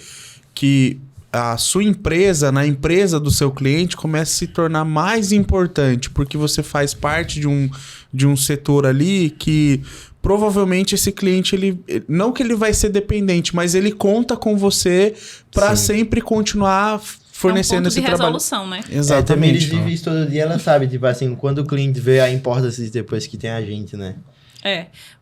Speaker 2: que a sua empresa, na empresa do seu cliente, começa a se tornar mais importante, porque você faz parte de um setor ali que provavelmente esse cliente, não que ele vai ser dependente, mas ele conta com você para sempre continuar fornecendo esse trabalho.
Speaker 4: É um ponto de resolução, né?
Speaker 2: Exatamente.
Speaker 3: Também eles vivem isso todo dia, ela sabe, tipo assim, quando o cliente vê a importância depois que tem a gente, né?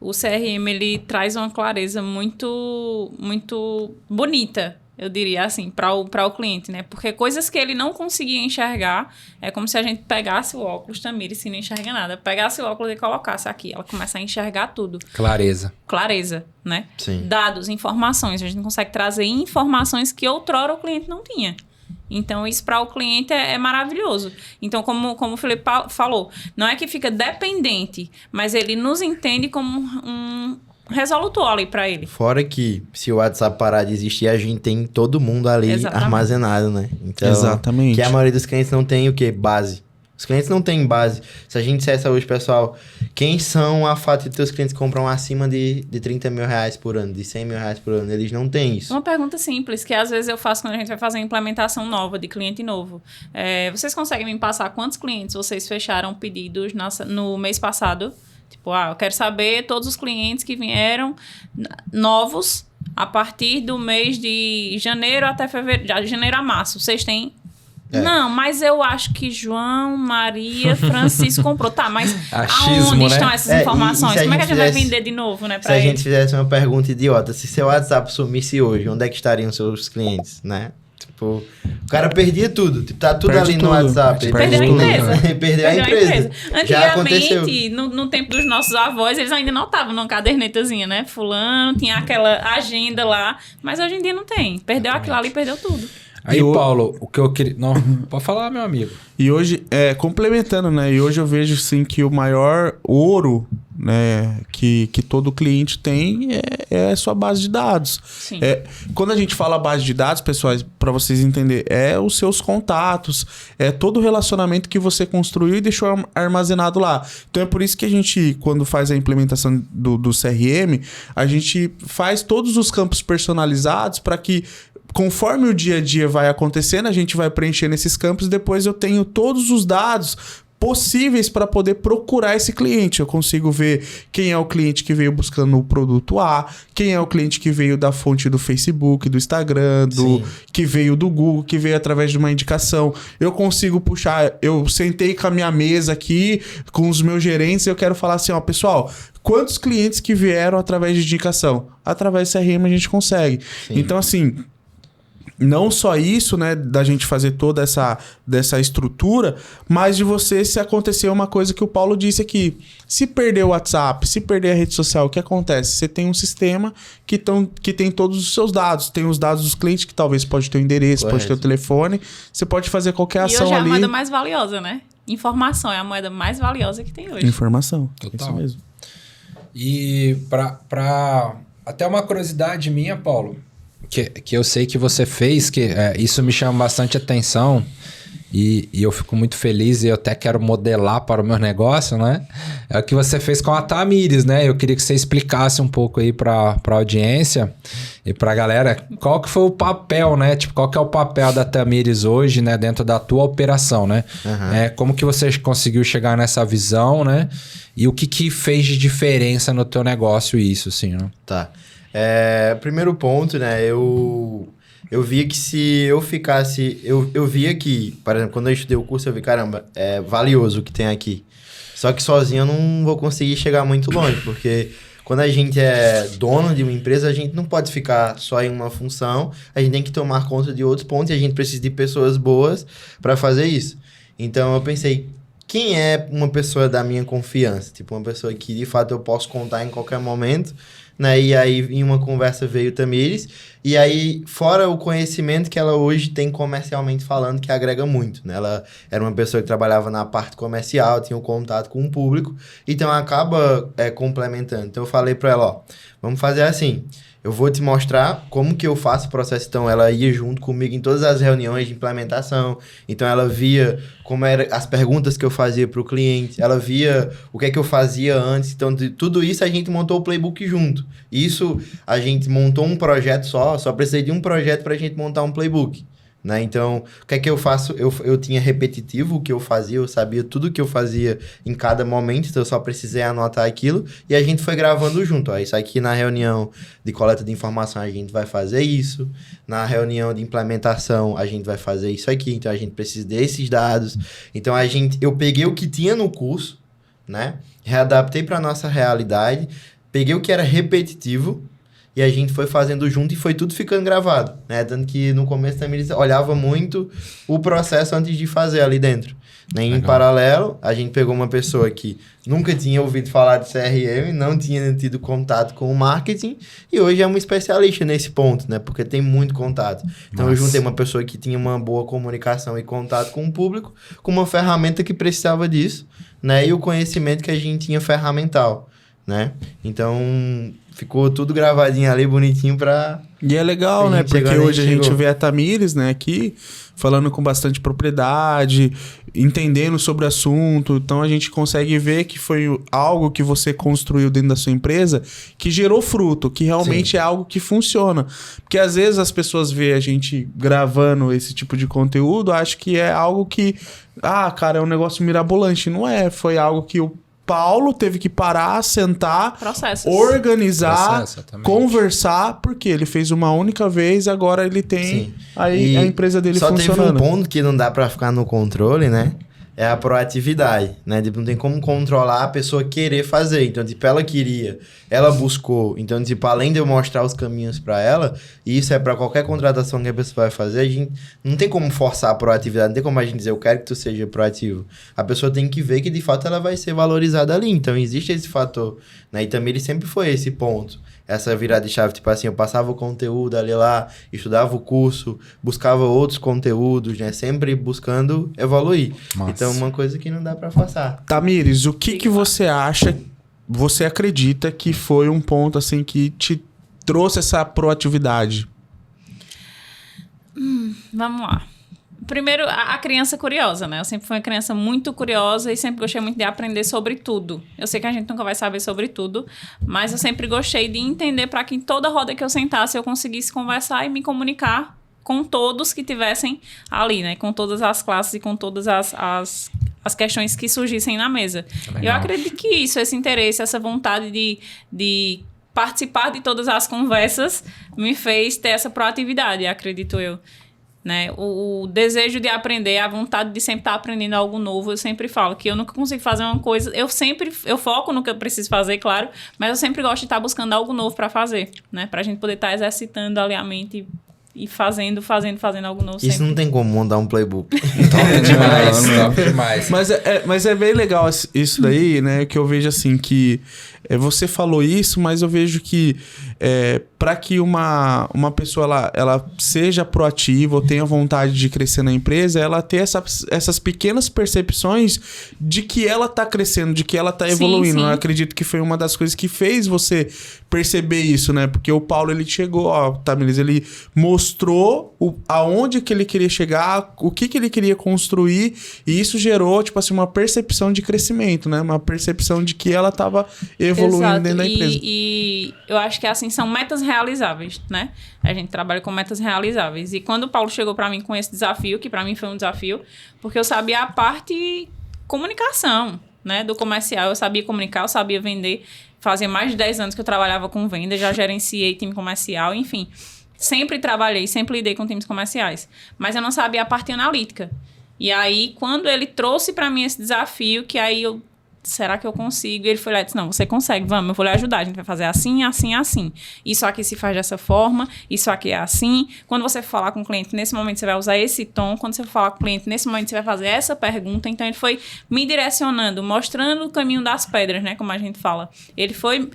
Speaker 4: O CRM, ele traz uma clareza muito, muito bonita, eu diria assim, para o cliente, né? Porque coisas que ele não conseguia enxergar, é como se a gente pegasse o óculos, Tamires, se não enxerga nada, pegasse o óculos e colocasse aqui, ela começa a enxergar tudo.
Speaker 1: Clareza,
Speaker 4: né?
Speaker 3: Sim.
Speaker 4: Dados, informações, a gente consegue trazer informações que outrora o cliente não tinha. Então, isso para o cliente é maravilhoso. Então, como o Felipe falou, não é que fica dependente, mas ele nos entende como um resolutor ali para ele.
Speaker 3: Fora que, se o WhatsApp parar de existir, a gente tem todo mundo ali armazenado, né? Então,
Speaker 2: exatamente.
Speaker 3: Que a maioria dos clientes não tem o quê? Base. Os clientes não têm base. Se a gente dissesse hoje, pessoal, quem são a fato de teus clientes que compram acima de 30 mil reais por ano, de 100 mil reais por ano? Eles não têm isso.
Speaker 4: Uma pergunta simples, que às vezes eu faço quando a gente vai fazer uma implementação nova, de cliente novo. Vocês conseguem me passar quantos clientes vocês fecharam pedidos no mês passado? Tipo, eu quero saber todos os clientes que vieram novos a partir do mês de janeiro até fevereiro, de janeiro a março. Vocês têm... Não, mas eu acho que João, Maria, Francisco comprou. Tá, mas aonde estão essas informações? Como é que a gente vai vender de novo, né, pra
Speaker 3: Se a gente fizesse uma pergunta idiota, se seu WhatsApp sumisse hoje, onde é que estariam seus clientes, né? Tipo, o cara perdia tudo. Tipo, tá tudo ali no WhatsApp.
Speaker 4: Ele perdeu a empresa.
Speaker 3: Perdeu a empresa. Já aconteceu.
Speaker 4: Antigamente, no tempo dos nossos avós, eles ainda notavam numa cadernetazinha, né? Fulano, tinha aquela agenda lá, mas hoje em dia não tem. Perdeu aquilo ali, perdeu tudo.
Speaker 1: Aí, Paulo, o que eu queria... Não, pode falar, meu amigo.
Speaker 2: E hoje, complementando, né? E hoje eu vejo, sim, que o maior ouro, né, que todo cliente tem é a sua base de dados.
Speaker 4: Sim.
Speaker 2: Quando a gente fala base de dados, pessoal, para vocês entenderem, é os seus contatos, é todo o relacionamento que você construiu e deixou armazenado lá. Então é por isso que a gente, quando faz a implementação do CRM, a gente faz todos os campos personalizados para que, conforme o dia a dia vai acontecendo, a gente vai preenchendo esses campos e depois eu tenho todos os dados possíveis para poder procurar esse cliente. Eu consigo ver quem é o cliente que veio buscando o produto A, quem é o cliente que veio da fonte do Facebook, do Instagram, que veio do Google, que veio através de uma indicação. Eu consigo puxar, eu sentei com a minha mesa aqui, com os meus gerentes, e eu quero falar assim, pessoal, quantos clientes que vieram através de indicação? Através do CRM a gente consegue.
Speaker 3: Sim.
Speaker 2: Então, assim... não só isso, né, da gente fazer toda dessa estrutura, mas de você, se acontecer uma coisa que o Paulo disse aqui, se perder o WhatsApp, se perder a rede social, o que acontece? Você tem um sistema que tem todos os seus dados, tem os dados dos clientes, que talvez pode ter o endereço, pode ter o telefone, você pode fazer qualquer ação ali.
Speaker 4: E hoje é a moeda mais valiosa, né? Informação é a moeda mais valiosa que tem hoje.
Speaker 2: Informação,
Speaker 1: Total.
Speaker 2: isso mesmo.
Speaker 1: E até uma curiosidade minha, Paulo, que eu sei que você fez, que isso me chama bastante atenção e eu fico muito feliz e eu até quero modelar para o meu negócio, né? É o que você fez com a Tamires, né? Eu queria que você explicasse um pouco aí para a audiência e para a galera qual que foi o papel, né? Tipo, qual que é o papel da Tamires hoje, né? Dentro da tua operação, né? Uhum. Como que você conseguiu chegar nessa visão, né? E o que fez de diferença no teu negócio isso, assim, né?
Speaker 3: Tá. Primeiro ponto, né? Eu via que se eu ficasse... Eu via que, por exemplo, quando eu estudei o curso, eu vi, caramba, é valioso o que tem aqui. Só que sozinho eu não vou conseguir chegar muito longe, porque quando a gente é dono de uma empresa, a gente não pode ficar só em uma função, a gente tem que tomar conta de outros pontos e a gente precisa de pessoas boas para fazer isso. Então eu pensei, quem é uma pessoa da minha confiança? Tipo, uma pessoa que de fato eu posso contar em qualquer momento, né? E aí, em uma conversa veio Tamires, e aí, fora o conhecimento que ela hoje tem comercialmente falando, que agrega muito, né? Ela era uma pessoa que trabalhava na parte comercial, tinha um contato com o público, então acaba complementando. Então, eu falei para ela, ó, vamos fazer assim, eu vou te mostrar como que eu faço o processo. Então, ela ia junto comigo em todas as reuniões de implementação. Então, ela via como eram as perguntas que eu fazia para o cliente. Ela via o que é que eu fazia antes. Então, de tudo isso, a gente montou o playbook junto. Isso, a gente montou um projeto só precisei de um projeto para a gente montar um playbook. Né? Então, o que é que eu faço? Eu tinha repetitivo o que eu fazia, eu sabia tudo o que eu fazia em cada momento, então eu só precisei anotar aquilo e a gente foi gravando junto. Ó, isso aqui na reunião de coleta de informação a gente vai fazer isso, na reunião de implementação a gente vai fazer isso aqui, então a gente precisa desses dados. Então eu peguei o que tinha no curso, né? Readaptei para nossa realidade, peguei o que era repetitivo, e a gente foi fazendo junto e foi tudo ficando gravado, né? Tanto que no começo também eles olhava muito o processo antes de fazer ali dentro. Né? Em paralelo, a gente pegou uma pessoa que nunca tinha ouvido falar de CRM, não tinha tido contato com o marketing e hoje é uma especialista nesse ponto, né? Porque tem muito contato. Então eu juntei uma pessoa que tinha uma boa comunicação e contato com o público, com uma ferramenta que precisava disso, né? E o conhecimento que a gente tinha ferramental, né? Então ficou tudo gravadinho ali, bonitinho pra...
Speaker 2: E é legal, né? Porque hoje a gente vê a Tamires, né, aqui, falando com bastante propriedade, entendendo sobre o assunto. Então, a gente consegue ver que foi algo que você construiu dentro da sua empresa que gerou fruto, que realmente é algo que funciona. Porque, às vezes, as pessoas veem a gente gravando esse tipo de conteúdo, acham que é algo que... Ah, cara, é um negócio mirabolante. Não é. Foi algo que o Paulo teve que parar, sentar, organizar, conversar, porque ele fez uma única vez, agora ele tem a empresa dele funcionando.
Speaker 3: Só teve um ponto que não dá pra ficar no controle, né? É a proatividade, né? Tipo, não tem como controlar a pessoa querer fazer. Então, tipo, ela queria, ela buscou. Então, tipo, além de eu mostrar os caminhos pra ela, e isso é pra qualquer contratação que a pessoa vai fazer, a gente não tem como forçar a proatividade, não tem como a gente dizer, eu quero que tu seja proativo. A pessoa tem que ver que, de fato, ela vai ser valorizada ali. Então, existe esse fator, né? E também ele sempre foi esse ponto. Essa virada de chave, tipo assim, eu passava o conteúdo ali lá, estudava o curso, buscava outros conteúdos, né? Sempre buscando evoluir. Nossa. Então, uma coisa que não dá pra forçar.
Speaker 2: Tamires, o que você acha, você acredita que foi um ponto, assim, que te trouxe essa proatividade?
Speaker 4: Vamos lá. Primeiro, a criança curiosa, né? Eu sempre fui uma criança muito curiosa e sempre gostei muito de aprender sobre tudo. Eu sei que a gente nunca vai saber sobre tudo, mas eu sempre gostei de entender para que em toda roda que eu sentasse eu conseguisse conversar e me comunicar com todos que tivessem ali, né? Com todas as classes e com todas as questões que surgissem na mesa. Eu acredito que isso, esse interesse, essa vontade de participar de todas as conversas me fez ter essa proatividade, acredito eu. Né? O desejo de aprender, a vontade de sempre estar aprendendo algo novo. Eu sempre falo que eu nunca consigo fazer uma coisa, eu foco no que eu preciso fazer, claro, mas eu sempre gosto de estar buscando algo novo para fazer, né? Pra gente poder estar exercitando ali a mente e fazendo algo novo
Speaker 3: Isso
Speaker 4: sempre.
Speaker 3: não tem como montar um playbook.
Speaker 1: Top demais, top demais.
Speaker 2: Mas é bem legal isso daí, né? Que eu vejo assim que você falou isso, mas eu vejo que para que uma pessoa ela seja proativa ou tenha vontade de crescer na empresa, ela ter essas pequenas percepções de que ela tá crescendo, de que ela tá evoluindo.
Speaker 4: Sim.
Speaker 2: Eu acredito que foi uma das coisas que fez você perceber isso, né? Porque o Paulo, ele chegou, ó, Tamires, ele mostrou aonde que ele queria chegar, o que ele queria construir, e isso gerou, tipo assim, uma percepção de crescimento, né? Uma percepção de que ela tava evoluindo
Speaker 4: Exato.
Speaker 2: dentro da empresa.
Speaker 4: E eu acho que assim, são metas realizáveis, né? A gente trabalha com metas realizáveis. E quando o Paulo chegou para mim com esse desafio, que para mim foi um desafio, porque eu sabia a parte comunicação, né? Do comercial, eu sabia comunicar, eu sabia vender. Fazia mais de 10 anos que eu trabalhava com venda, já gerenciei time comercial, enfim. Sempre trabalhei, sempre lidei com times comerciais. Mas eu não sabia a parte analítica. E aí, quando ele trouxe para mim esse desafio, que aí eu... Será que eu consigo? E ele foi lá e disse, não, você consegue, vamos, eu vou lhe ajudar. A gente vai fazer assim, assim, assim. Isso aqui se faz dessa forma, isso aqui é assim. Quando você falar com o cliente, nesse momento você vai usar esse tom. Quando você falar com o cliente, nesse momento você vai fazer essa pergunta. Então, ele foi me direcionando, mostrando o caminho das pedras, né? Como a gente fala. Ele foi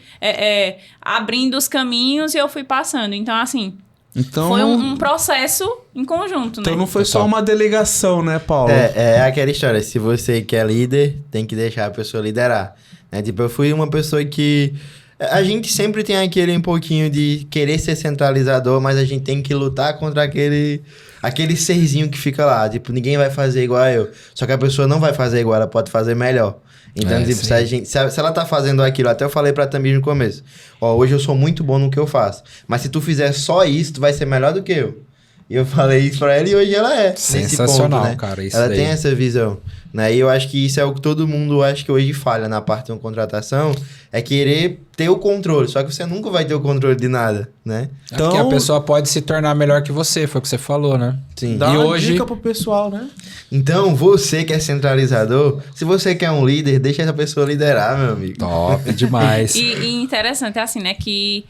Speaker 4: abrindo os caminhos e eu fui passando. Então, assim...
Speaker 2: Então,
Speaker 4: foi um processo em conjunto, né?
Speaker 2: Então não foi só uma delegação, né, Paulo?
Speaker 3: É aquela história, se você quer líder, tem que deixar a pessoa liderar. Né? Tipo, eu fui uma pessoa que... A gente sempre tem aquele um pouquinho de querer ser centralizador, mas a gente tem que lutar contra aquele serzinho que fica lá. Tipo, ninguém vai fazer igual eu. Só que a pessoa não vai fazer igual, ela pode fazer melhor. Então, tipo, se ela tá fazendo aquilo, até eu falei pra Tamir no começo, ó, hoje eu sou muito bom no que eu faço, mas se tu fizer só isso, tu vai ser melhor do que eu. E eu falei isso pra ela e hoje ela é.
Speaker 1: Sensacional,
Speaker 3: nesse ponto, né?
Speaker 1: cara, isso
Speaker 3: ela
Speaker 1: daí.
Speaker 3: tem essa visão, né? E eu acho que isso é o que todo mundo acho que hoje falha na parte de uma contratação, é querer ter o controle, só que você nunca vai ter o controle de nada, né?
Speaker 1: Então... Porque a pessoa pode se tornar melhor que você, foi o que você falou, né?
Speaker 3: Sim.
Speaker 2: Dá
Speaker 1: e
Speaker 2: uma
Speaker 1: hoje...
Speaker 2: dica pro pessoal, né?
Speaker 3: Então, você que é centralizador, se você quer um líder, deixa essa pessoa liderar, meu amigo.
Speaker 1: Top demais.
Speaker 4: E interessante, assim, né, que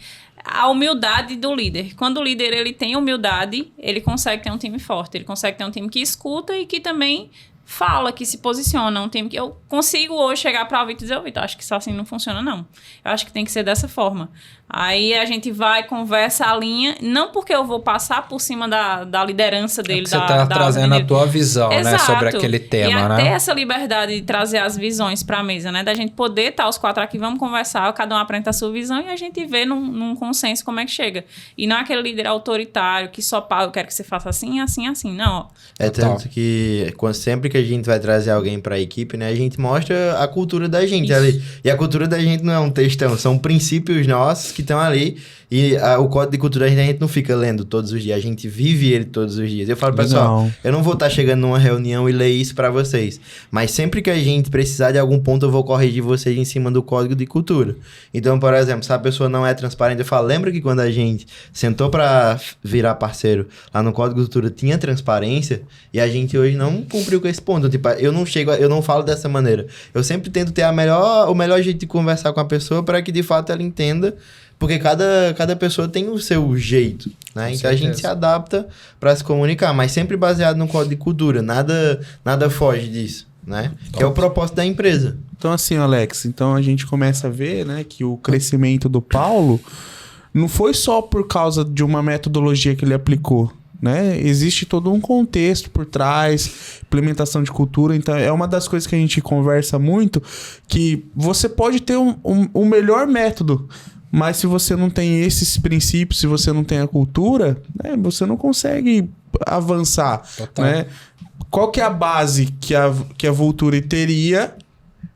Speaker 4: a humildade do líder. Quando o líder ele tem humildade, ele consegue ter um time forte. Ele consegue ter um time que escuta e que também fala, que se posiciona. Um time que eu consigo hoje chegar para o Vitor e dizer, Vitor, acho que isso assim não funciona, não. Eu acho que tem que ser dessa forma. Aí a gente vai, conversa a linha, não porque eu vou passar por cima da liderança dele.
Speaker 1: Você tá trazendo a tua visão, né,
Speaker 4: Exato.
Speaker 1: sobre aquele tema,
Speaker 4: e
Speaker 1: né?
Speaker 4: ter essa liberdade de trazer as visões para a mesa, né? Da gente poder estar os quatro aqui, vamos conversar, cada um apresenta a sua visão e a gente vê num consenso como é que chega. E não é aquele líder autoritário que só eu quero que você faça assim, assim, assim. Não, ó.
Speaker 3: É tanto que sempre que a gente vai trazer alguém para a equipe, né, a gente mostra a cultura da gente ali. E a cultura da gente não é um textão, são princípios nossos que estão ali. E o código de cultura a gente não fica lendo todos os dias, a gente vive ele todos os dias. Eu falo, pessoal, eu não vou estar chegando numa reunião e ler isso para vocês, mas sempre que a gente precisar de algum ponto, eu vou corrigir vocês em cima do código de cultura. Então, por exemplo, se a pessoa não é transparente, eu falo, lembra que quando a gente sentou para virar parceiro, lá no código de cultura tinha transparência, e a gente hoje não cumpriu com esse ponto. Tipo, eu não falo dessa maneira. Eu sempre tento ter o melhor jeito de conversar com a pessoa para que de fato ela entenda. Porque cada pessoa tem o seu jeito, né? Então a gente se adapta para se comunicar, mas sempre baseado no código de cultura. Nada foge disso, né? Que é o propósito da empresa.
Speaker 2: Então assim, Alex, então a gente começa a ver, né, que o crescimento do Paulo não foi só por causa de uma metodologia que ele aplicou, né? Existe todo um contexto por trás, implementação de cultura. Então é uma das coisas que a gente conversa muito, que você pode ter um melhor método, mas se você não tem esses princípios, se você não tem a cultura, né, você não consegue avançar.
Speaker 1: Total.
Speaker 2: Né? Qual que é a base que a Vulture teria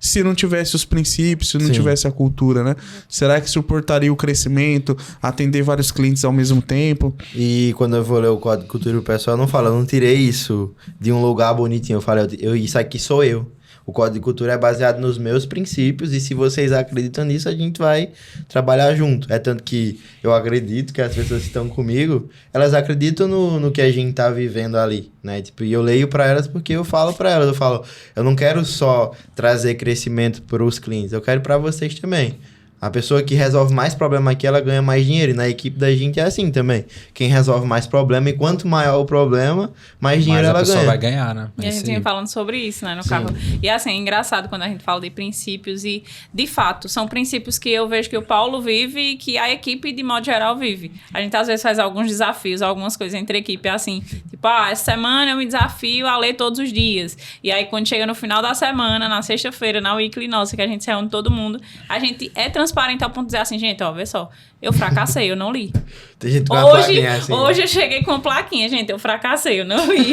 Speaker 2: se não tivesse os princípios, se não tivesse a cultura, né? Será que suportaria o crescimento, atender vários clientes ao mesmo tempo?
Speaker 3: E quando eu vou ler o código de cultura, o pessoal não fala, eu não tirei isso de um lugar bonitinho. Eu falei, isso aqui sou eu. O código de cultura é baseado nos meus princípios e se vocês acreditam nisso, a gente vai trabalhar junto. É tanto que eu acredito que as pessoas que estão comigo, elas acreditam no que a gente tá vivendo ali, né? Tipo, e eu leio para elas porque eu falo para elas. Eu falo, eu não quero só trazer crescimento para os clientes, eu quero para vocês também. A pessoa que resolve mais problema aqui, ela ganha mais dinheiro. E na equipe da gente é assim também. Quem resolve mais problema, e quanto maior o problema, mais dinheiro ela ganha.
Speaker 1: Mas a pessoa vai ganhar, né?
Speaker 4: E a gente vinha falando sobre isso, né, no carro. E assim, é engraçado quando a gente fala de princípios e, de fato, são princípios que eu vejo que o Paulo vive e que a equipe, de modo geral, vive. A gente, às vezes, faz alguns desafios, algumas coisas entre equipe, assim, tipo, essa semana eu me desafio a ler todos os dias. E aí, quando chega no final da semana, na sexta-feira, na weekly nossa, que a gente se reúne todo mundo, a gente é transparente ao ponto de dizer assim, gente, ó, vê só, eu fracassei, eu não li.
Speaker 3: Tem gente com a plaquinha assim.
Speaker 4: Hoje eu cheguei com uma plaquinha, gente, eu fracassei, eu não li.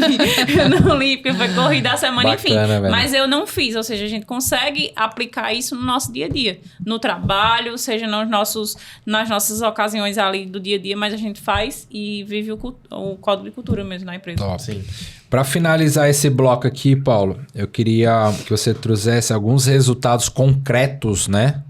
Speaker 4: Eu não li, porque foi corrida a semana, enfim.
Speaker 1: Velho.
Speaker 4: Mas eu não fiz, ou seja, a gente consegue aplicar isso no nosso dia a dia. No trabalho, seja nas nossas ocasiões ali do dia a dia, mas a gente faz e vive o código de cultura mesmo na empresa.
Speaker 1: Top. Sim. Para finalizar esse bloco aqui, Paulo, eu queria que você trouxesse alguns resultados concretos, né?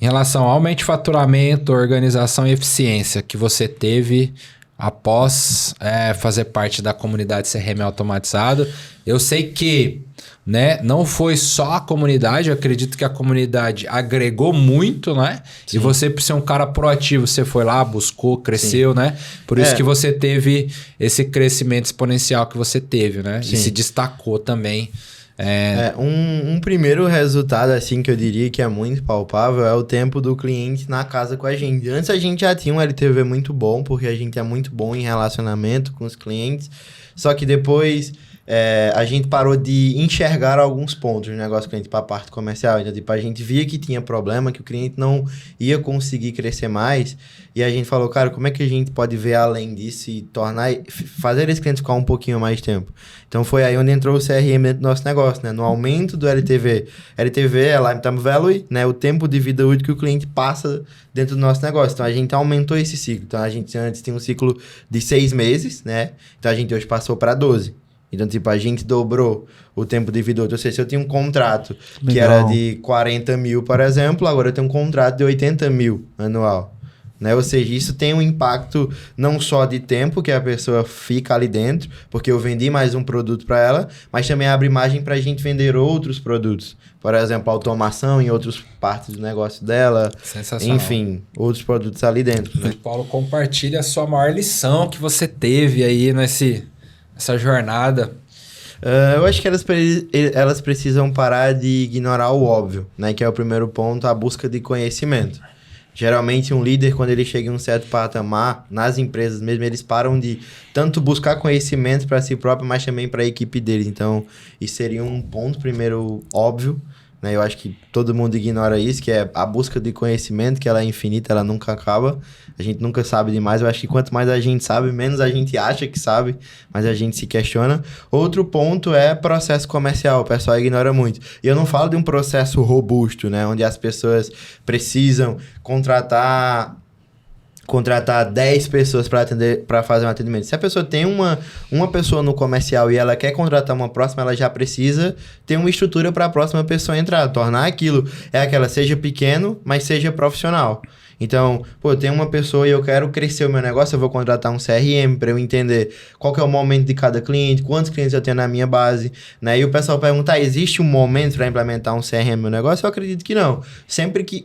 Speaker 1: Em relação ao aumento de faturamento, organização e eficiência que você teve após fazer parte da comunidade CRM automatizado. Eu sei que, né, não foi só a comunidade, eu acredito que a comunidade agregou muito, né? Sim. E você, por ser um cara proativo, você foi lá, buscou, cresceu, sim, né? Por isso que você teve esse crescimento exponencial que você teve, né? Sim. E se destacou também.
Speaker 3: Um primeiro resultado, assim, que eu diria que é muito palpável é o tempo do cliente na casa com a gente. Antes a gente já tinha um LTV muito bom, porque a gente é muito bom em relacionamento com os clientes, só que depois a gente parou de enxergar alguns pontos no negócio do cliente para a parte comercial. Então, tipo, a gente via que tinha problema, que o cliente não ia conseguir crescer mais, e a gente falou, cara, como é que a gente pode ver além disso e fazer esse cliente ficar um pouquinho mais tempo? Então, foi aí onde entrou o CRM dentro do nosso negócio, né? No aumento do LTV. LTV é Lifetime Value, né? O tempo de vida útil que o cliente passa dentro do nosso negócio. Então, a gente aumentou esse ciclo. Então, a gente antes tinha um ciclo de 6 meses, né? Então, a gente hoje passou para 12. Então, tipo, a gente dobrou o tempo de vida útil. Ou seja, se eu tinha um contrato que era de 40 mil, por exemplo, agora eu tenho um contrato de 80 mil anual. Né? Ou seja, isso tem um impacto não só de tempo que a pessoa fica ali dentro, porque eu vendi mais um produto para ela, mas também abre margem para a gente vender outros produtos. Por exemplo, automação em outras partes do negócio dela.
Speaker 1: Sensacional.
Speaker 3: Enfim, outros produtos ali dentro. Né?
Speaker 1: Paulo, compartilha a sua maior lição que você teve aí essa jornada.
Speaker 3: Eu acho que elas precisam parar de ignorar o óbvio, né? Que é o primeiro ponto, a busca de conhecimento. Geralmente, um líder, quando ele chega em um certo patamar, nas empresas mesmo, eles param de tanto buscar conhecimento para si próprio, mas também para a equipe deles. Então, isso seria um ponto, primeiro, óbvio, né? Eu acho que todo mundo ignora isso, que é a busca de conhecimento, que ela é infinita, ela nunca acaba. A gente nunca sabe demais. Eu acho que quanto mais a gente sabe, menos a gente acha que sabe, mas a gente se questiona. Outro ponto é processo comercial. O pessoal ignora muito. E eu não falo de um processo robusto, né? Onde as pessoas precisam contratar 10 pessoas para fazer um atendimento. Se a pessoa tem uma pessoa no comercial e ela quer contratar uma próxima, ela já precisa ter uma estrutura para a próxima pessoa entrar. Tornar aquilo seja pequeno, mas seja profissional. Então, eu tenho uma pessoa e eu quero crescer o meu negócio, eu vou contratar um CRM para eu entender qual que é o momento de cada cliente, quantos clientes eu tenho na minha base, né? E o pessoal pergunta, existe um momento para implementar um CRM no meu negócio? Eu acredito que não.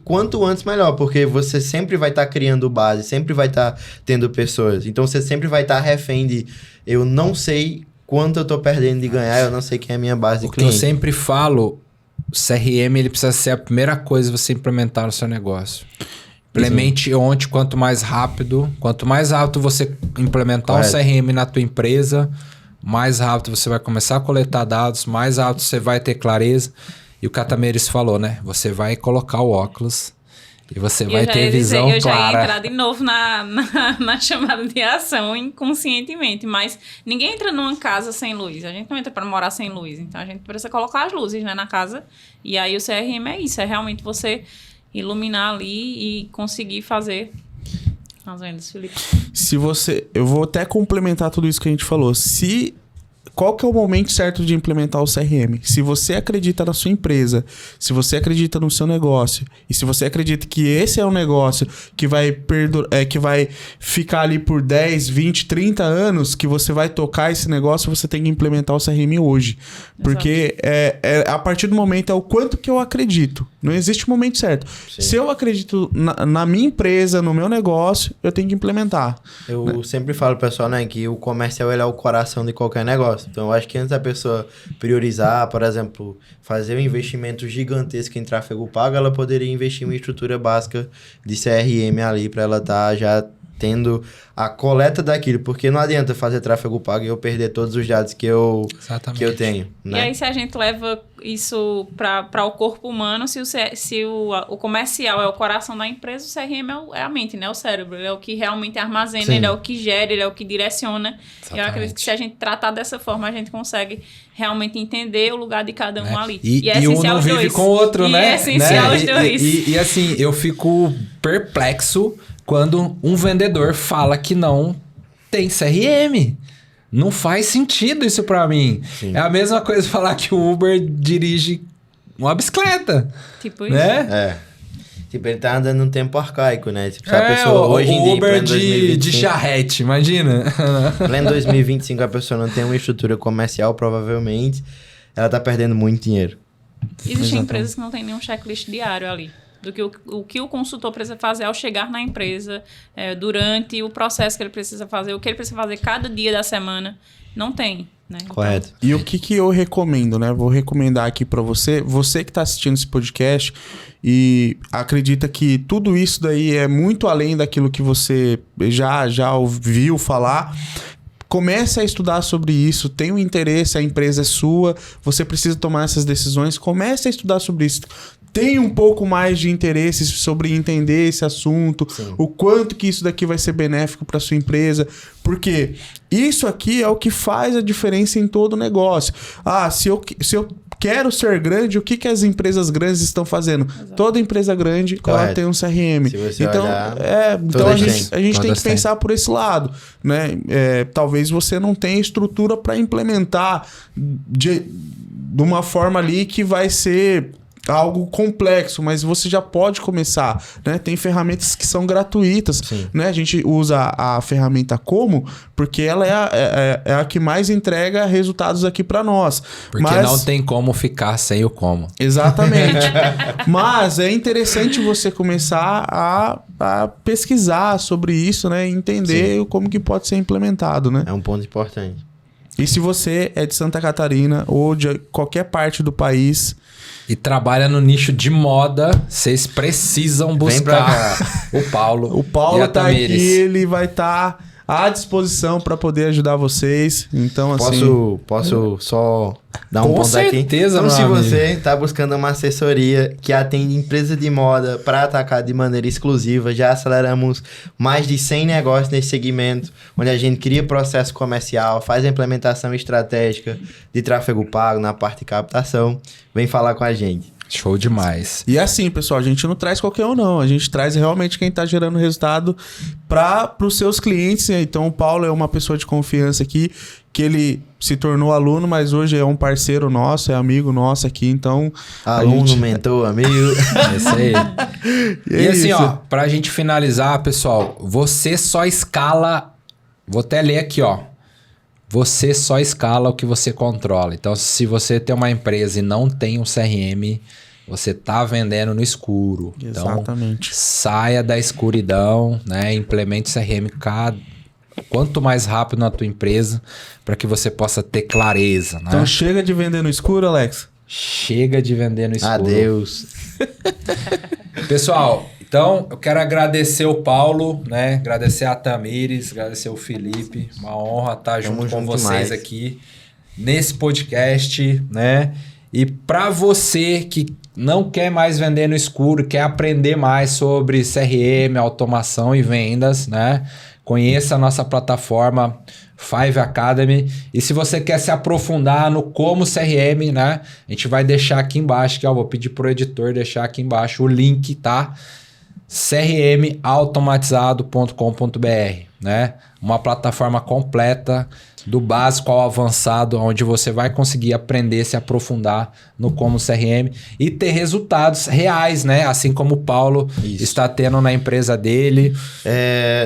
Speaker 3: Quanto antes, melhor, porque você sempre vai estar criando base, sempre vai estar tendo pessoas. Então, você sempre vai estar refém de, eu não sei quanto eu estou perdendo de ganhar, eu não sei quem é a minha base de cliente.
Speaker 1: Eu sempre falo, o CRM ele precisa ser a primeira coisa que você implementar no seu negócio. Implemente ontem, quanto mais rápido você implementar um CRM na tua empresa, mais rápido você vai começar a coletar dados, mais rápido você vai ter clareza. E o Catameires falou, né? Você vai colocar o óculos e você vai ter visão clara.
Speaker 4: Eu já ia entrar de novo na chamada de ação inconscientemente, mas ninguém entra numa casa sem luz. A gente não entra para morar sem luz. Então, a gente precisa colocar as luzes, né, na casa. E aí, o CRM é isso. É realmente você iluminar ali e conseguir fazer as vendas, Felipe.
Speaker 2: Eu vou até complementar tudo isso que a gente falou. Qual que é o momento certo de implementar o CRM? Se você acredita na sua empresa, se você acredita no seu negócio, e se você acredita que esse é um negócio que vai ficar ali por 10, 20, 30 anos, que você vai tocar esse negócio, você tem que implementar o CRM hoje. Porque a partir do momento é o quanto que eu acredito. Não existe momento certo.
Speaker 3: Sim.
Speaker 2: Se eu acredito na minha empresa, no meu negócio, eu tenho que implementar.
Speaker 3: Eu sempre falo, pessoal, né, que o comercial ele é o coração de qualquer negócio. Então, eu acho que antes da pessoa priorizar, por exemplo, fazer um investimento gigantesco em tráfego pago, ela poderia investir em uma estrutura básica de CRM ali para ela estar já tendo a coleta daquilo, porque não adianta fazer tráfego pago e eu perder todos os dados que eu tenho, né?
Speaker 4: E aí, se a gente leva isso para o corpo humano, se o comercial é o coração da empresa, o CRM é a mente, né? O cérebro. Ele é o que realmente armazena,
Speaker 3: Sim.
Speaker 4: ele é o que gera, ele é o que direciona.
Speaker 1: Exatamente.
Speaker 4: Eu acredito que se a gente tratar dessa forma, a gente consegue realmente entender o lugar de cada um ali.
Speaker 1: E
Speaker 4: é
Speaker 1: um
Speaker 4: essencial
Speaker 1: não
Speaker 4: os
Speaker 1: vive
Speaker 4: dois.
Speaker 1: com o outro, né?
Speaker 4: É essencial os dois.
Speaker 1: E assim, eu fico perplexo quando um vendedor fala que não tem CRM. Não faz sentido isso pra mim.
Speaker 3: Sim.
Speaker 1: É a mesma coisa falar que o Uber dirige uma bicicleta,
Speaker 4: Tipo isso.
Speaker 1: né?
Speaker 3: É. Tipo, ele tá andando num tempo arcaico, né? Tipo, se a pessoa hoje em
Speaker 1: o
Speaker 3: dia,
Speaker 1: Uber
Speaker 3: pleno
Speaker 1: de
Speaker 3: 2025,
Speaker 1: charrete, imagina.
Speaker 3: pleno 2025, a pessoa não tem uma estrutura comercial, provavelmente, ela tá perdendo muito dinheiro.
Speaker 4: Existem empresas que não têm nenhum checklist diário ali. Do que o que o consultor precisa fazer ao chegar na empresa, durante o processo que ele precisa fazer, o que ele precisa fazer cada dia da semana, não tem, né?
Speaker 3: Correto.
Speaker 2: E o que eu recomendo, né? Vou recomendar aqui pra você que tá assistindo esse podcast e acredita que tudo isso daí é muito além daquilo que você já ouviu falar. Comece a estudar sobre isso, tenha um interesse, a empresa é sua, você precisa tomar essas decisões, comece a estudar sobre isso. Tenha um pouco mais de interesse sobre entender esse assunto,
Speaker 3: Sim.
Speaker 2: o quanto que isso daqui vai ser benéfico para sua empresa, porque isso aqui é o que faz a diferença em todo negócio. Ah, se eu quero ser grande, o que as empresas grandes estão fazendo?
Speaker 4: Exato.
Speaker 2: Toda empresa grande,
Speaker 3: Correto.
Speaker 2: ela tem um CRM.
Speaker 3: Se você
Speaker 2: Então,
Speaker 3: olhar,
Speaker 2: então a
Speaker 3: todas
Speaker 2: gente tem
Speaker 1: Todas
Speaker 2: que
Speaker 1: têm.
Speaker 2: pensar por esse lado, né? Talvez você não tenha estrutura para implementar de uma forma ali que vai ser algo complexo, mas você já pode começar, né? Tem ferramentas que são gratuitas,
Speaker 3: Sim.
Speaker 2: né? A gente usa a ferramenta Como porque ela é a que mais entrega resultados aqui para nós.
Speaker 1: Porque não tem como ficar sem o como.
Speaker 2: Exatamente. Mas é interessante você começar a pesquisar sobre isso, né? E entender como que pode ser implementado, né?
Speaker 3: É um ponto importante.
Speaker 2: E se você é de Santa Catarina ou de qualquer parte do país,
Speaker 1: E trabalha no nicho de moda, vocês precisam
Speaker 3: Vem pra
Speaker 1: buscar o Paulo.
Speaker 2: o Paulo
Speaker 1: e a
Speaker 2: tá aqui,
Speaker 1: Tamires.
Speaker 2: ele vai estar à disposição para poder ajudar vocês. Então, assim...
Speaker 3: Posso só dar um
Speaker 1: Com
Speaker 3: ponto aqui?
Speaker 1: certeza,
Speaker 3: Então,
Speaker 1: meu
Speaker 3: se
Speaker 1: amigo.
Speaker 3: você está buscando uma assessoria que atende empresas de moda para atacar de maneira exclusiva, já aceleramos mais de 100 negócios nesse segmento, onde a gente cria processo comercial, faz a implementação estratégica de tráfego pago na parte de captação. Vem falar com a gente.
Speaker 1: Show demais.
Speaker 2: E assim, pessoal, a gente não traz qualquer um, não. A gente traz realmente quem tá gerando resultado para os seus clientes. Então, o Paulo é uma pessoa de confiança aqui, que ele se tornou aluno, mas hoje é um parceiro nosso, é amigo nosso aqui. Então,
Speaker 3: Aluno, mentor, amigo.
Speaker 1: É isso aí.
Speaker 2: É
Speaker 1: E assim,
Speaker 2: isso.
Speaker 1: ó, pra gente finalizar, pessoal, você só escala... Vou até ler aqui, ó. Você só escala o que você controla. Então, se você tem uma empresa e não tem um CRM, você tá vendendo no escuro.
Speaker 2: Exatamente.
Speaker 1: Então, saia da escuridão, né? Implemente o CRM quanto mais rápido na tua empresa, para que você possa ter clareza, né?
Speaker 2: Então, chega de vender no escuro, Alex.
Speaker 1: Chega de vender no escuro.
Speaker 3: Adeus.
Speaker 1: Pessoal, então eu quero agradecer o Paulo, né? Agradecer a Tamires, agradecer o Felipe. Uma honra estar junto com
Speaker 3: junto
Speaker 1: vocês
Speaker 3: mais.
Speaker 1: aqui nesse podcast, né? E para você que não quer mais vender no escuro, quer aprender mais sobre CRM, automação e vendas, né? Conheça a nossa plataforma Five Academy. E se você quer se aprofundar no como CRM, né? A gente vai deixar aqui embaixo, que eu vou pedir pro editor deixar aqui embaixo o link, tá? crmautomatizado.com.br, né? Uma plataforma completa do básico ao avançado, onde você vai conseguir aprender, se aprofundar no como CRM e ter resultados reais, né? Assim como o Paulo está tendo na empresa dele.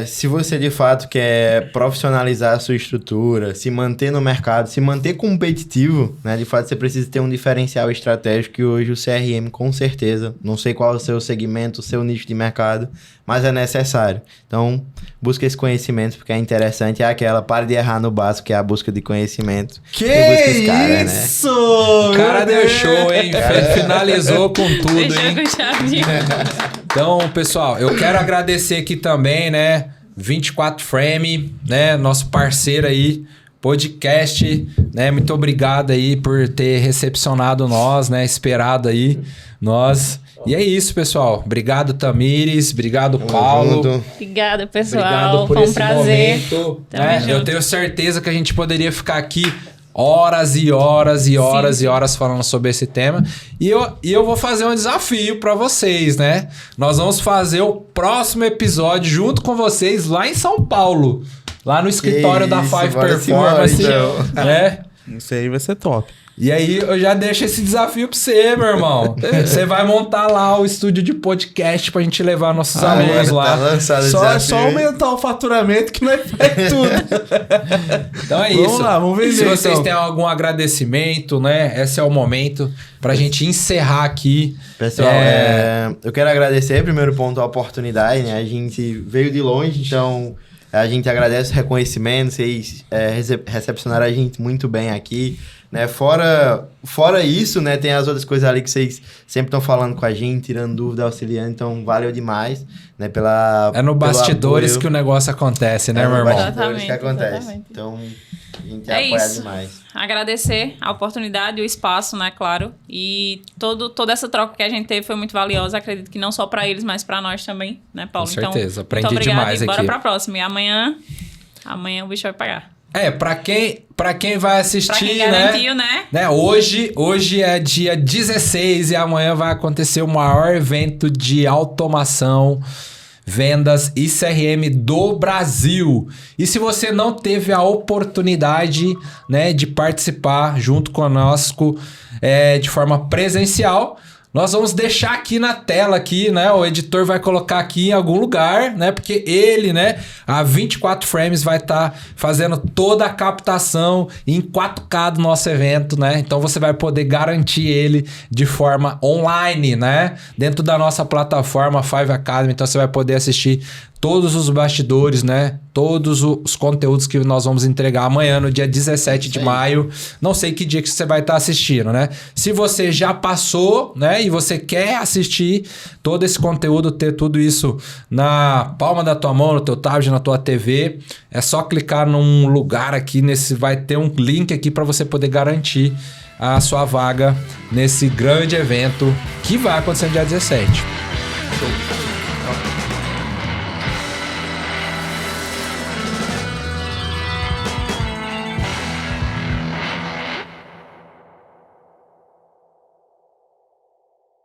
Speaker 3: Se você de fato quer profissionalizar a sua estrutura, se manter no mercado, se manter competitivo, né? De fato, você precisa ter um diferencial estratégico e hoje o CRM, com certeza, não sei qual é o seu segmento, o seu nicho de mercado, mas é necessário. Então, busca esse conhecimento porque é interessante. É aquela, para de errar no básico, que é a busca de conhecimento.
Speaker 2: Que
Speaker 3: esse cara,
Speaker 2: isso!
Speaker 1: O cara deu show, hein? Finalizou com tudo,
Speaker 4: Deixa
Speaker 1: hein?
Speaker 4: com chavinha.
Speaker 1: Então, pessoal, eu quero agradecer aqui também, né? 24 Frame, né? Nosso parceiro aí, podcast, né? Muito obrigado aí por ter recepcionado nós, né? Esperado aí nós. E é isso, pessoal. Obrigado, Tamires. Obrigado, Paulo.
Speaker 3: junto.
Speaker 4: Obrigada, pessoal.
Speaker 1: Obrigado por
Speaker 4: Foi um
Speaker 1: esse
Speaker 4: prazer.
Speaker 1: momento.
Speaker 4: Tamo
Speaker 1: Né?
Speaker 4: junto.
Speaker 1: Eu tenho certeza que a gente poderia ficar aqui horas e horas e horas
Speaker 4: Sim.
Speaker 1: e horas falando sobre esse tema. E eu vou fazer um desafio para vocês, né? Nós vamos fazer o próximo episódio junto com vocês lá em São Paulo. Lá no escritório da
Speaker 3: Isso,
Speaker 1: Five
Speaker 3: bora
Speaker 1: Performance.
Speaker 3: embora, então.
Speaker 1: Né?
Speaker 2: Isso aí vai ser top.
Speaker 1: E aí eu já deixo esse desafio pra você, meu irmão. Você vai montar lá o estúdio de podcast pra gente levar nossos alunos
Speaker 3: Tá
Speaker 1: lá.
Speaker 3: lançado o
Speaker 2: Só
Speaker 3: desafio, hein?
Speaker 2: aumentar o faturamento que nós faz tudo.
Speaker 1: Então é
Speaker 2: Vamos
Speaker 1: isso.
Speaker 2: lá, vamos vender,
Speaker 1: Se vocês
Speaker 2: então.
Speaker 1: têm algum agradecimento, né? Esse é o momento pra gente encerrar aqui.
Speaker 3: Pessoal, eu quero agradecer, primeiro ponto, a oportunidade, né? A gente veio de longe, então a gente agradece o reconhecimento, vocês recepcionaram a gente muito bem aqui, né? Fora isso, né? Tem as outras coisas ali que vocês sempre estão falando com a gente, tirando dúvida, auxiliando, então valeu demais, né?
Speaker 1: É no bastidores
Speaker 3: pelo
Speaker 1: que o negócio acontece, né,
Speaker 3: apoio.
Speaker 1: meu irmão?
Speaker 3: Bastidores que
Speaker 4: Exatamente,
Speaker 3: acontece.
Speaker 4: exatamente.
Speaker 3: Então, a gente
Speaker 4: É
Speaker 3: apoia
Speaker 4: isso.
Speaker 3: demais.
Speaker 4: Agradecer a oportunidade, o espaço, né, claro. E toda essa troca que a gente teve foi muito valiosa. Acredito que não só para eles, mas para nós também, né, Paulo?
Speaker 1: Com certeza,
Speaker 4: Então,
Speaker 1: aprendi
Speaker 4: muito obrigada
Speaker 1: demais
Speaker 4: e bora
Speaker 1: aqui.
Speaker 4: pra próxima. E amanhã o bicho vai pagar.
Speaker 1: Pra quem vai assistir,
Speaker 4: Pra quem
Speaker 1: né?
Speaker 4: garantiu, né?
Speaker 1: Hoje é dia 16 e amanhã vai acontecer o maior evento de automação, vendas e CRM do Brasil. E se você não teve a oportunidade, né, de participar junto conosco de forma presencial, nós vamos deixar aqui na tela aqui, né? O editor vai colocar aqui em algum lugar, né? Porque ele, né? A 24 Frames vai estar fazendo toda a captação em 4K do nosso evento, né? Então você vai poder garantir ele de forma online, né? Dentro da nossa plataforma Five Academy. Então você vai poder assistir todos os bastidores, né? Todos os conteúdos que nós vamos entregar amanhã, no dia 17 de maio. Não sei que dia que você vai estar assistindo, né? Se você já passou, né? E você quer assistir todo esse conteúdo, ter tudo isso na palma da tua mão, no teu tablet, na tua TV, é só clicar num lugar aqui, vai ter um link aqui para você poder garantir a sua vaga nesse grande evento que vai acontecer no dia 17.
Speaker 3: Show.